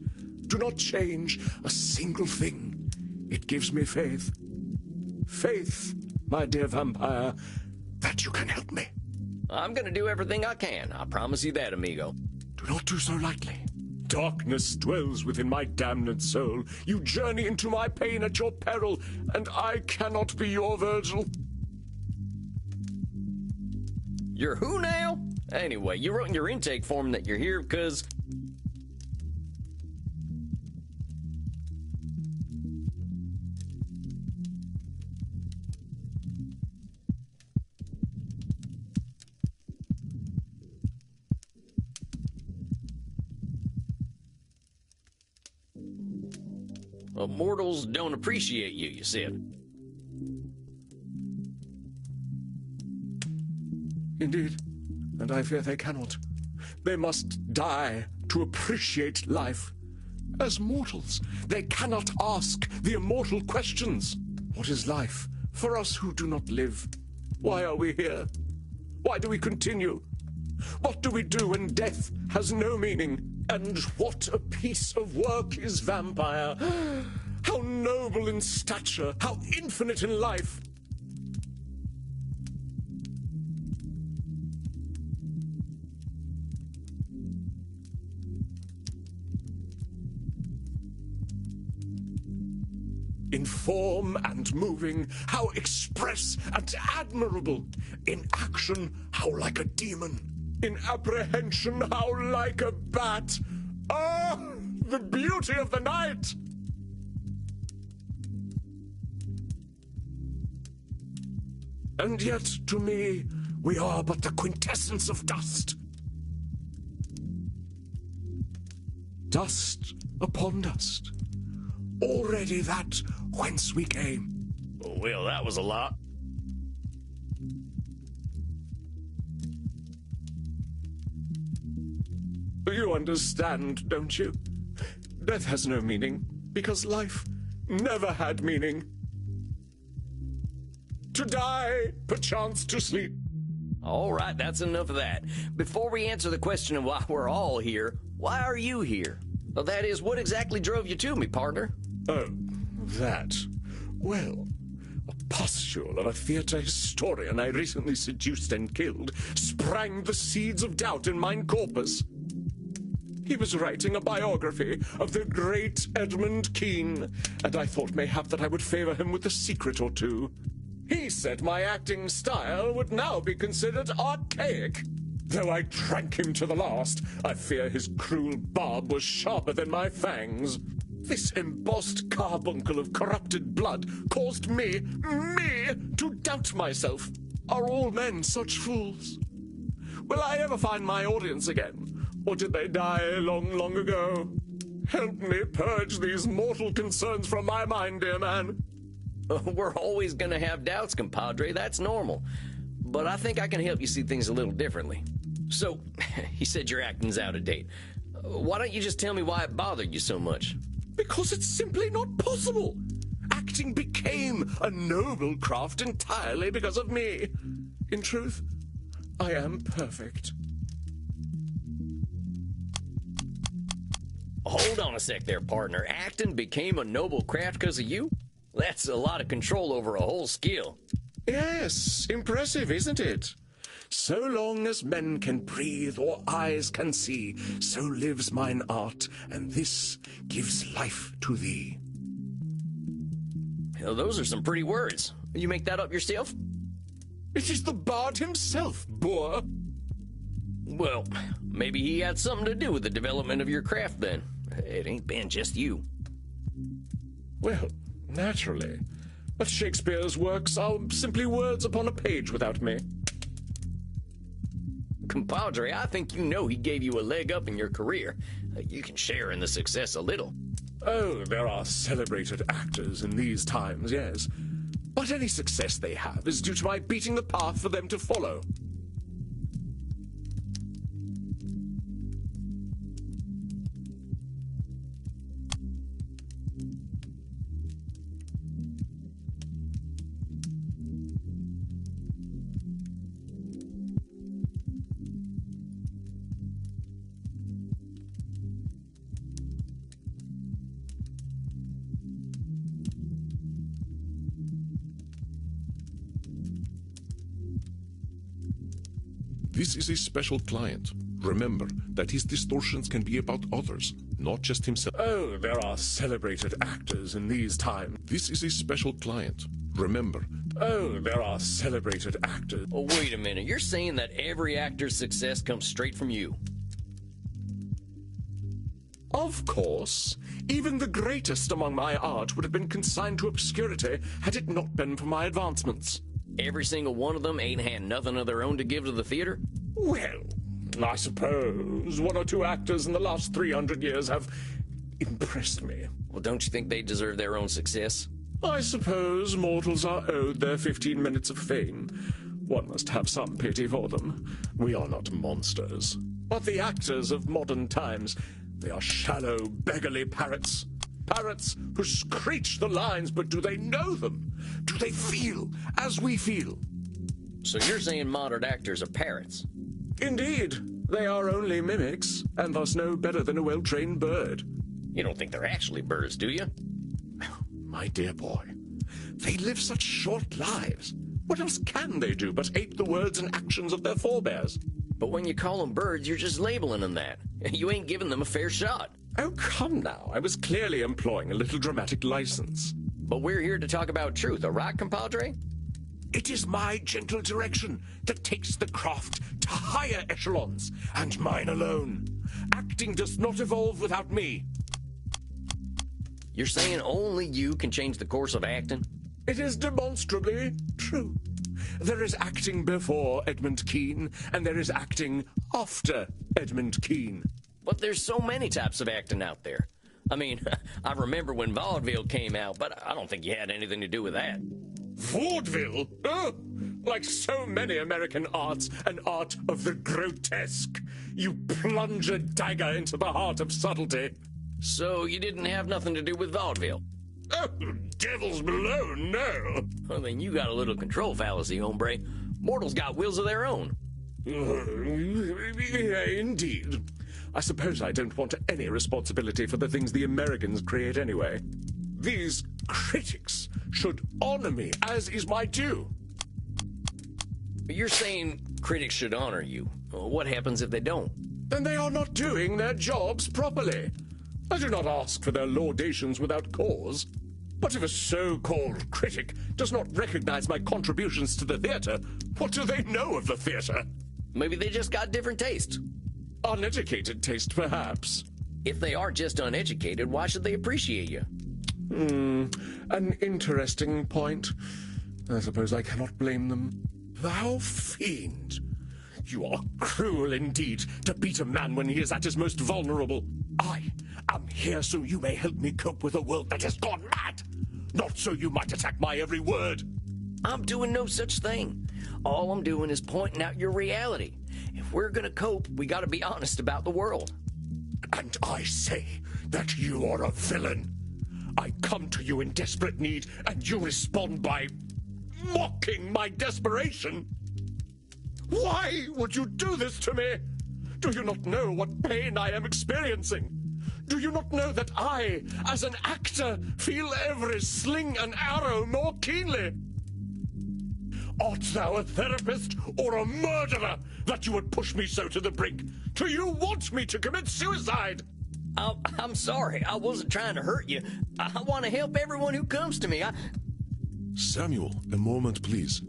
Do not change a single thing. It gives me faith. Faith, my dear vampire, that you can help me. I'm gonna do everything I can. I promise you that, amigo. Do not do so lightly. Darkness dwells within my damned soul. You journey into my pain at your peril, and I cannot be your Virgil. You're who now? Anyway, you wrote in your intake form that you're here because... mortals don't appreciate you, you said. Indeed, and I fear they cannot. They must die to appreciate life. As mortals, they cannot ask the immortal questions. What is life for us who do not live? Why are we here? Why do we continue? What do we do when death has no meaning? And what a piece of work is vampire! How noble in stature, how infinite in life! In form and moving, how express and admirable! In action, how like a demon! In apprehension, how like a bat! Ah, the beauty of the night! And yet, to me, we are but the quintessence of dust. Dust upon dust. Already that whence we came. Well, that was a lot. You understand, don't you? Death has no meaning, because life never had meaning. To die, perchance to sleep. All right, that's enough of that. Before we answer the question of why we're all here, why are you here? Well, that is, what exactly drove you to me, partner? Oh, that. Well, a pustule of a theatre historian I recently seduced and killed sprang the seeds of doubt in mine corpus. He was writing a biography of the great Edmund Kean, and I thought mayhap that I would favor him with a secret or two. He said my acting style would now be considered archaic. Though I drank him to the last, I fear his cruel barb was sharper than my fangs. This embossed carbuncle of corrupted blood caused me, to doubt myself. Are all men such fools? Will I ever find my audience again? Or did they die long, long ago? Help me purge these mortal concerns from my mind, dear man. We're always gonna have doubts, compadre. That's normal. But I think I can help you see things a little differently. So, he said your acting's out of date. Why don't you just tell me why it bothered you so much? Because it's simply not possible. Acting became a noble craft entirely because of me. In truth, I am perfect. Hold on a sec there, partner. Acting became a noble craft because of you? That's a lot of control over a whole skill. Yes, impressive, isn't it? So long as men can breathe or eyes can see, so lives mine art, and this gives life to thee. Well, those are some pretty words. You make that up yourself? It is the bard himself, boor. Well, maybe he had something to do with the development of your craft then. It ain't been just you. Well, naturally. But Shakespeare's works are simply words upon a page without me. Compadre, I think you know he gave you a leg up in your career. You can share in the success a little. Oh, there are celebrated actors in these times, yes. But any success they have is due to my beating the path for them to follow. This is a special client. Remember that his distortions can be about others, not just himself. Oh, there are celebrated actors in these times. This is a special client. Remember. Oh, there are celebrated actors. Oh, wait a minute. You're saying that every actor's success comes straight from you? Of course. Even the greatest among my art would have been consigned to obscurity had it not been for my advancements. Every single one of them ain't had nothing of their own to give to the theater? Well, I suppose one or two actors in the last 300 years have impressed me. Well, don't you think they deserve their own success? I suppose mortals are owed their 15 minutes of fame. One must have some pity for them. We are not monsters. But the actors of modern times, they are shallow, beggarly parrots. Parrots who screech the lines, but do they know them? Do they feel as we feel? So you're saying modern actors are parrots? Indeed. They are only mimics, and thus no better than a well-trained bird. You don't think they're actually birds, do you? My dear boy, they live such short lives. What else can they do but ape the words and actions of their forebears? But when you call them birds, you're just labeling them that. You ain't giving them a fair shot. Oh, come now. I was clearly employing a little dramatic license. But we're here to talk about truth, all right, compadre? It is my gentle direction that takes the craft to higher echelons, and mine alone. Acting does not evolve without me. You're saying only you can change the course of acting? It is demonstrably true. There is acting before Edmund Kean, and there is acting after Edmund Kean. But there's so many types of acting out there. I mean, I remember when vaudeville came out, but I don't think you had anything to do with that. Vaudeville? Oh, like so many American arts, an art of the grotesque. You plunge a dagger into the heart of subtlety. So you didn't have nothing to do with vaudeville? Oh, devils below, no. Well, then you got a little control fallacy, hombre. Mortals got wills of their own. Yeah, indeed. I suppose I don't want any responsibility for the things the Americans create anyway. These critics should honor me, as is my due. But you're saying critics should honor you. What happens if they don't? Then they are not doing their jobs properly. I do not ask for their laudations without cause. But if a so-called critic does not recognize my contributions to the theater, what do they know of the theater? Maybe they just got different taste. Uneducated taste, perhaps. If they are just uneducated, why should they appreciate you? An interesting point. I suppose I cannot blame them. Thou fiend! You are cruel indeed to beat a man when he is at his most vulnerable. I am here so you may help me cope with a world that has gone mad, not so you might attack my every word. I'm doing no such thing. All I'm doing is pointing out your reality. If we're gonna cope, we gotta be honest about the world. And I say that you are a villain. I come to you in desperate need, and you respond by mocking my desperation. Why would you do this to me? Do you not know what pain I am experiencing? Do you not know that I, as an actor, feel every sling and arrow more keenly? Art thou a therapist or a murderer that you would push me so to the brink? Do you want me to commit suicide? I'm sorry. I wasn't trying to hurt you. I want to help everyone who comes to me. Samuel, a moment, please.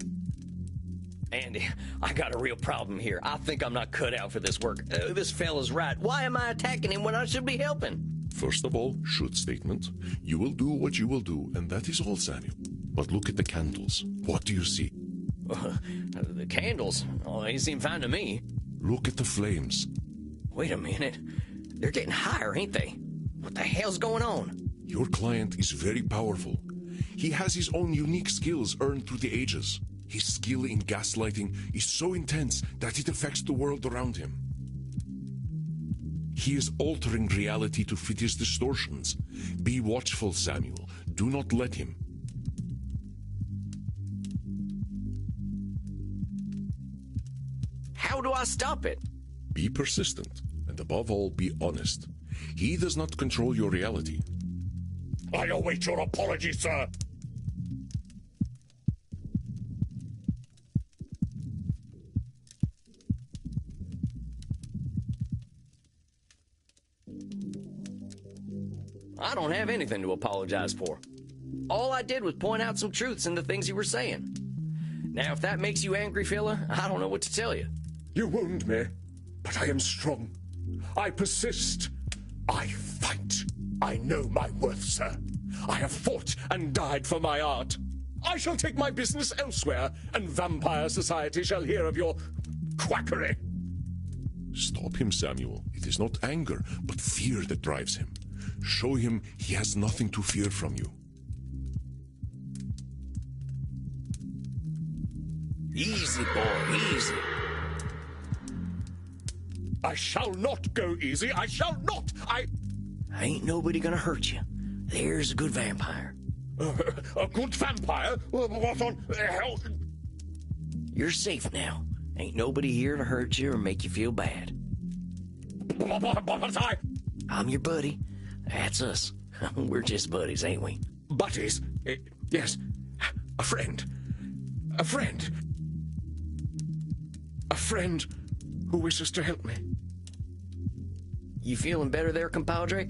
Andy, I got a real problem here. I think I'm not cut out for this work. This fella's right. Why am I attacking him when I should be helping? First of all, should statement. You will do what you will do, and that is all, Samuel. But look at the candles. What do you see? The candles? Oh, they seem fine to me. Look at the flames. Wait a minute. They're getting higher, ain't they? What the hell's going on? Your client is very powerful. He has his own unique skills earned through the ages. His skill in gaslighting is so intense that it affects the world around him. He is altering reality to fit his distortions. Be watchful, Samuel. Do not let him. How do I stop it? Be persistent, and above all, be honest. He does not control your reality. I await your apology, sir. I don't have anything to apologize for. All I did was point out some truths in the things you were saying. Now, if that makes you angry, fella, I don't know what to tell you. You wound me, but I am strong. I persist. I fight. I know my worth, sir. I have fought and died for my art. I shall take my business elsewhere, and vampire society shall hear of your quackery. Stop him, Samuel. It is not anger, but fear that drives him. Show him he has nothing to fear from you. Easy, boy, easy. I shall not go easy. I shall not. Ain't nobody gonna hurt you. There's a good vampire. A good vampire? What on hell? You're safe now. Ain't nobody here to hurt you or make you feel bad. But I'm your buddy. That's us. We're just buddies, ain't we? Buddies? Yes. A friend. A friend. A friend who wishes to help me. You feeling better there, compadre?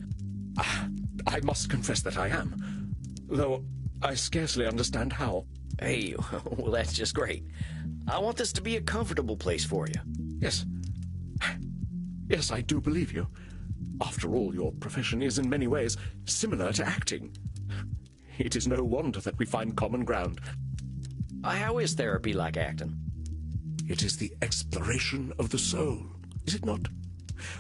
I must confess that I am, though I scarcely understand how. Hey, well, that's just great. I want this to be a comfortable place for you. Yes. Yes, I do believe you. After all, your profession is in many ways similar to acting. It is no wonder that we find common ground. How is therapy like acting? It is the exploration of the soul, is it not?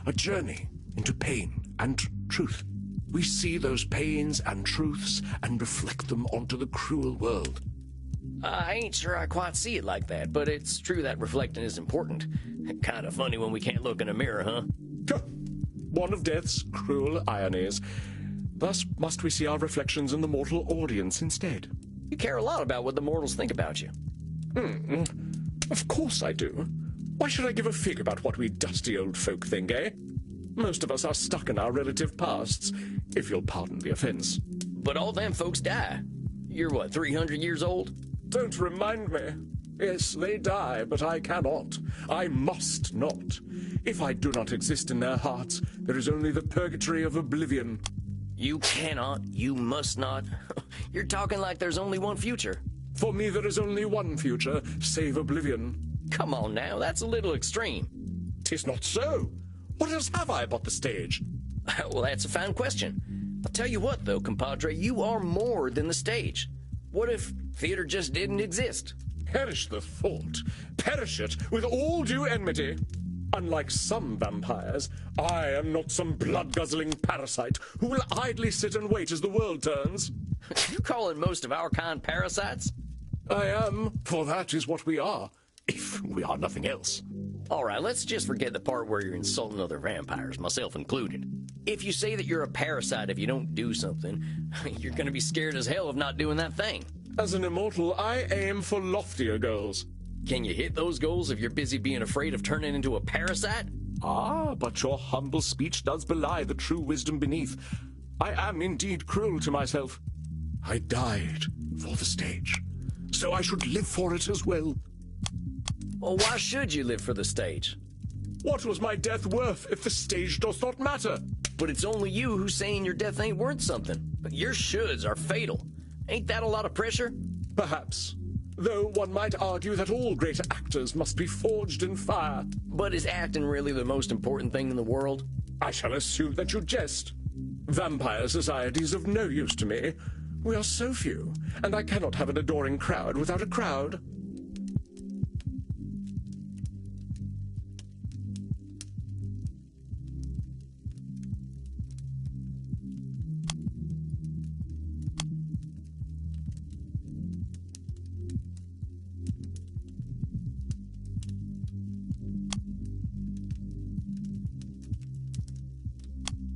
A journey into pain and truth. We see those pains and truths and reflect them onto the cruel world. I ain't sure I quite see it like that, but it's true that reflecting is important. Kind of funny when we can't look in a mirror, huh? One of death's cruel ironies. Thus must we see our reflections in the mortal audience instead. You care a lot about what the mortals think about you. Of course I do. Why should I give a fig about what we dusty old folk think, eh? Most of us are stuck in our relative pasts, if you'll pardon the offense. But all them folks die. You're what, 300 years old? Don't remind me. Yes, they die, but I cannot. I must not. If I do not exist in their hearts, there is only the purgatory of oblivion. You cannot, you must not. You're talking like there's only one future. For me, there is only one future, save oblivion. Come on now, that's a little extreme. 'Tis not so. What else have I but the stage? Well, that's a fine question. I'll tell you what, though, compadre, you are more than the stage. What if theater just didn't exist? Perish the thought. Perish it with all due enmity. Unlike some vampires, I am not some blood-guzzling parasite who will idly sit and wait as the world turns. You calling most of our kind parasites? I am, for that is what we are, if we are nothing else. All right, let's just forget the part where you're insulting other vampires, myself included. If you say that you're a parasite if you don't do something, you're gonna be scared as hell of not doing that thing. As an immortal, I aim for loftier goals. Can you hit those goals if you're busy being afraid of turning into a parasite? Ah, but your humble speech does belie the true wisdom beneath. I am indeed cruel to myself. I died for the stage, so I should live for it as well. Well, why should you live for the stage? What was my death worth if the stage does not matter? But it's only you who's saying your death ain't worth something. Your shoulds are fatal. Ain't that a lot of pressure? Perhaps. Though one might argue that all great actors must be forged in fire. But is acting really the most important thing in the world? I shall assume that you jest. Vampire society is of no use to me. We are so few, and I cannot have an adoring crowd without a crowd.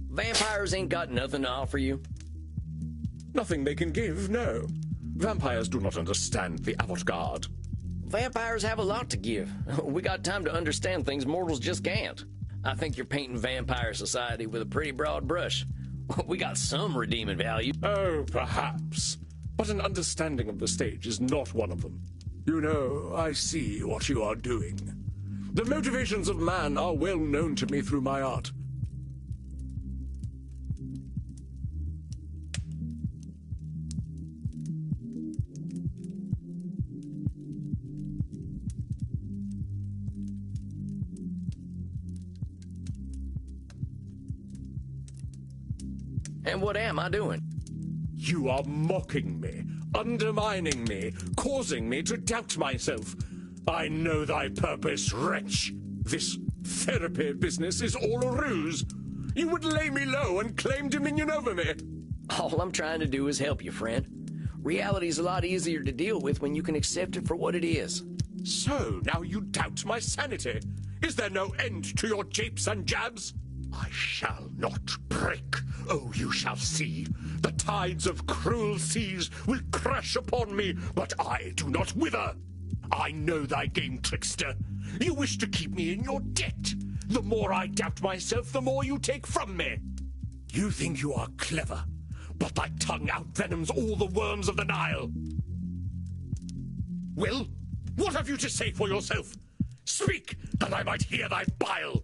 Vampires ain't got nothing to offer you. Nothing they can give, no. Vampires do not understand the avant-garde. Vampires have a lot to give. We got time to understand things mortals just can't. I think you're painting vampire society with a pretty broad brush. We got some redeeming value. Oh, perhaps. But an understanding of the stage is not one of them. You know, I see what you are doing. The motivations of man are well known to me through my art. And what am I doing? You are mocking me, undermining me, causing me to doubt myself. I know thy purpose, wretch. This therapy business is all a ruse. You would lay me low and claim dominion over me. All I'm trying to do is help you, friend. Reality's a lot easier to deal with when you can accept it for what it is. So now you doubt my sanity. Is there no end to your japes and jabs? I shall not break. Oh, you shall see. The tides of cruel seas will crash upon me, but I do not wither. I know thy game, trickster. You wish to keep me in your debt. The more I doubt myself, the more you take from me. You think you are clever, but thy tongue outvenoms all the worms of the Nile. Well, what have you to say for yourself? Speak, that I might hear thy bile.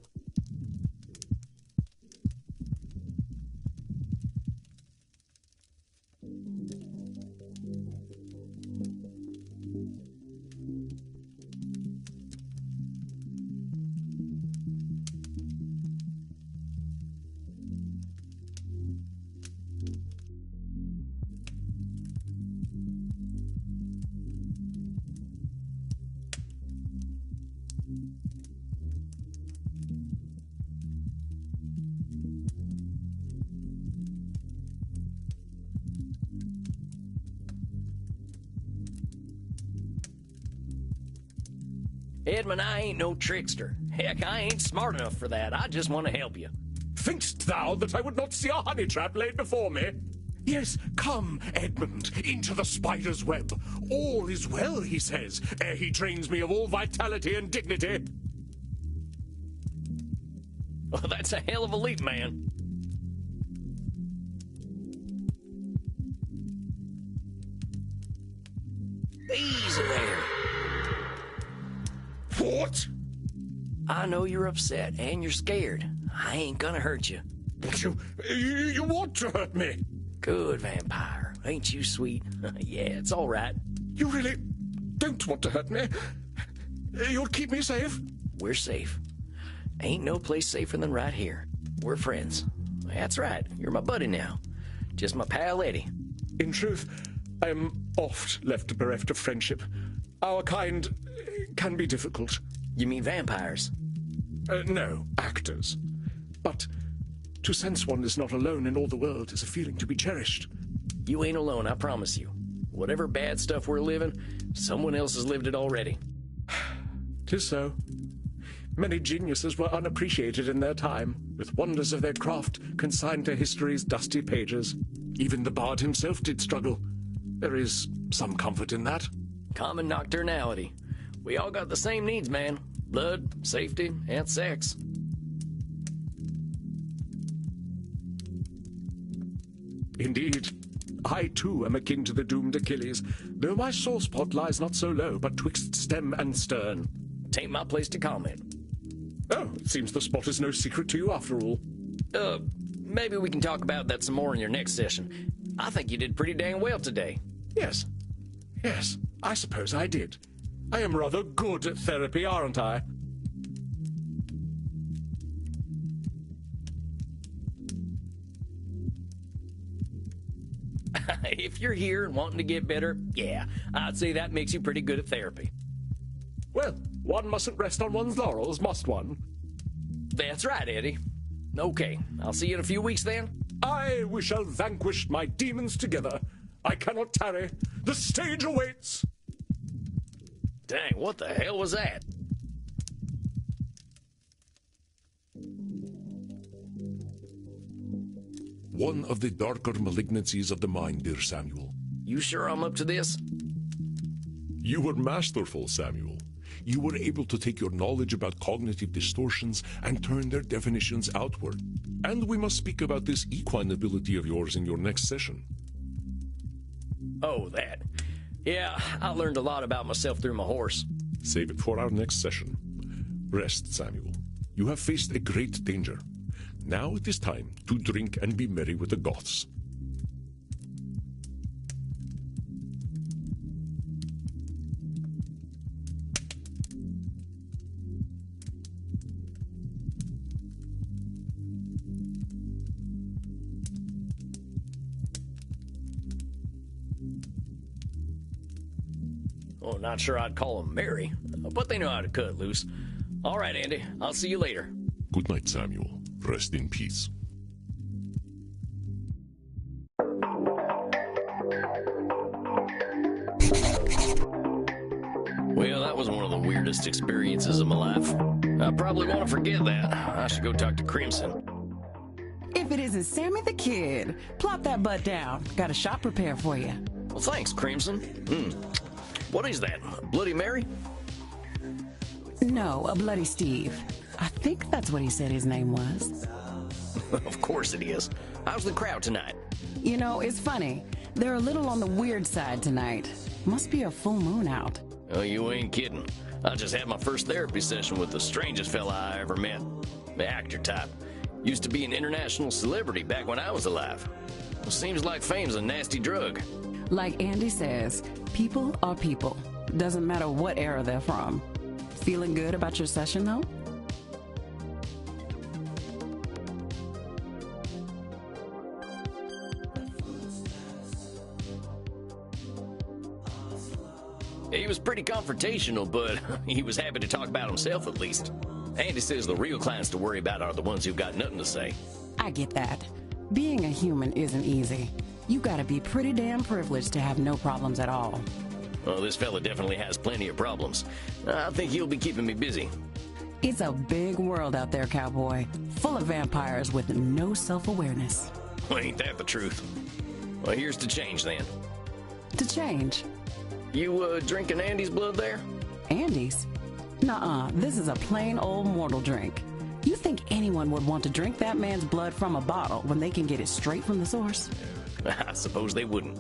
Edmund, I ain't no trickster. Heck, I ain't smart enough for that. I just want to help you. Think'st thou that I would not see a honey trap laid before me? Yes, come, Edmund, into the spider's web. All is well, he says, ere he drains me of all vitality and dignity. Well, that's a hell of a leap, man. Easy there. What? I know you're upset and you're scared. I ain't gonna hurt you. But you want to hurt me. Good vampire. Ain't you sweet? Yeah, it's all right. You really don't want to hurt me? You'll keep me safe? We're safe. Ain't no place safer than right here. We're friends. That's right. You're my buddy now. Just my pal Eddie. In truth, I am oft left bereft of friendship. Our kind can be difficult. You mean vampires? No, actors. But to sense one is not alone in all the world is a feeling to be cherished. You ain't alone, I promise you. Whatever bad stuff we're living, someone else has lived it already. 'Tis so. Many geniuses were unappreciated in their time, with wonders of their craft consigned to history's dusty pages. Even the bard himself did struggle. There is some comfort in that. Common nocturnality. We all got the same needs, man. Blood, safety, and sex. Indeed. I, too, am akin to the doomed Achilles, though my sore spot lies not so low, but twixt stem and stern. Tain't my place to comment. Oh, it seems the spot is no secret to you after all. Maybe we can talk about that some more in your next session. I think you did pretty dang well today. Yes, I suppose I did. I am rather good at therapy, aren't I? If you're here and wanting to get better, yeah, I'd say that makes you pretty good at therapy. Well, one mustn't rest on one's laurels, must one? That's right, Eddie. Okay, I'll see you in a few weeks then. Aye, we shall vanquish my demons together. I cannot tarry. The stage awaits. Dang, what the hell was that? One of the darker malignancies of the mind, dear Samuel. You sure I'm up to this? You were masterful, Samuel. You were able to take your knowledge about cognitive distortions and turn their definitions outward. And we must speak about this equine ability of yours in your next session. Oh, that. Yeah, I learned a lot about myself through my horse. Save it for our next session. Rest, Samuel. You have faced a great danger. Now it is time to drink and be merry with the Goths. Oh, not sure I'd call them merry, but they know how to cut loose. All right, Andy, I'll see you later. Good night, Samuel. Rest in peace. Well, that was one of the weirdest experiences of my life. I probably want to forget that. I should go talk to Crimson. If it isn't Sammy the Kid, plop that butt down. Got a shot prepared for you. Well, thanks, Crimson. What is that, Bloody Mary? No, a Bloody Steve. I think that's what he said his name was. Of course it is. How's the crowd tonight? You know, it's funny. They're a little on the weird side tonight. Must be a full moon out. Oh, you ain't kidding. I just had my first therapy session with the strangest fella I ever met. The actor type. Used to be an international celebrity back when I was alive. Well, seems like fame's a nasty drug. Like Andy says, people are people. Doesn't matter what era they're from. Feeling good about your session, though? He was pretty confrontational, but he was happy to talk about himself at least. Andy says the real clients to worry about are the ones who've got nothing to say. I get that. Being a human isn't easy. You gotta be pretty damn privileged to have no problems at all. Well, this fella definitely has plenty of problems. I think he'll be keeping me busy. It's a big world out there, cowboy. Full of vampires with no self-awareness. Well, ain't that the truth? Well, here's to change then. To change. You, drinking Andy's blood there? Andy's? Nuh-uh, this is a plain old mortal drink. You think anyone would want to drink that man's blood from a bottle when they can get it straight from the source? I suppose they wouldn't.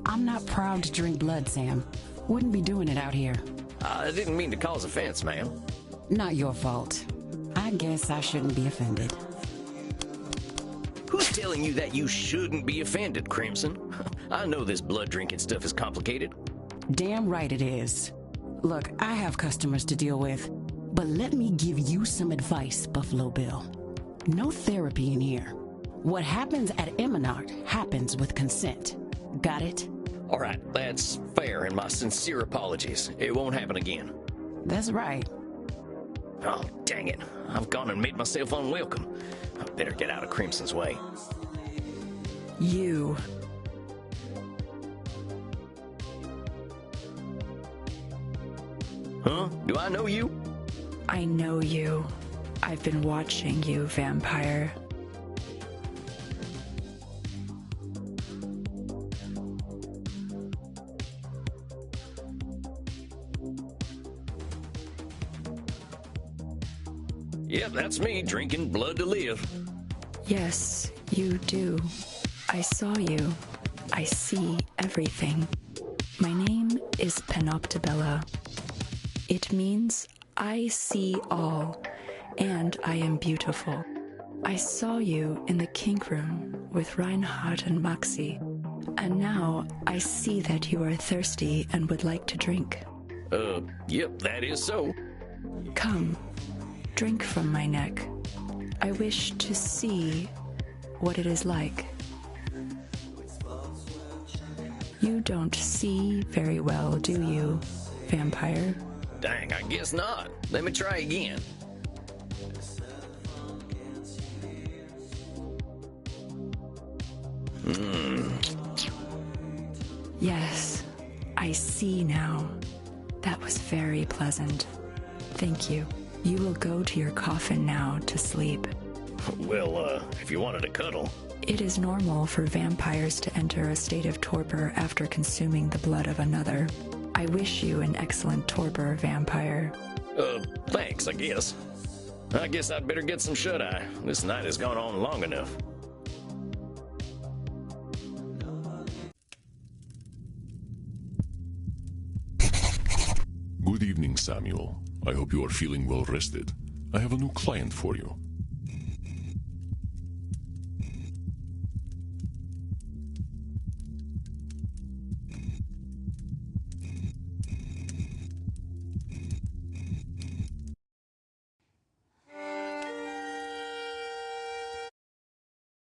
I'm not proud to drink blood, Sam. Wouldn't be doing it out here. I didn't mean to cause offense, ma'am. Not your fault. I guess I shouldn't be offended. Who's telling you that you shouldn't be offended, Crimson? I know this blood drinking stuff is complicated. Damn right it is. Look, I have customers to deal with, but let me give you some advice, Buffalo Bill. No therapy in here. What happens at Eminard happens with consent. Got it? All right, that's fair, and my sincere apologies. It won't happen again. That's right. Oh, dang it. I've gone and made myself unwelcome. I better get out of Crimson's way. You. Huh? Do I know you? I know you. I've been watching you, vampire. Yep, that's me, drinking blood to live. Yes, you do. I saw you. I see everything. My name is Panoptibella. It means I see all, and I am beautiful. I saw you in the kink room with Reinhardt and Maxi, and now I see that you are thirsty and would like to drink. Yep, that is so. Come, drink from my neck. I wish to see what it is like. You don't see very well, do you, vampire? Dang, I guess not. Let me try again. Yes, I see now. That was very pleasant. Thank you. You will go to your coffin now to sleep. Well, if you wanted to cuddle. It is normal for vampires to enter a state of torpor after consuming the blood of another. I wish you an excellent torpor, vampire. Thanks, I guess. I guess I'd better get some shut-eye. This night has gone on long enough. Good evening, Samuel. I hope you are feeling well rested. I have a new client for you.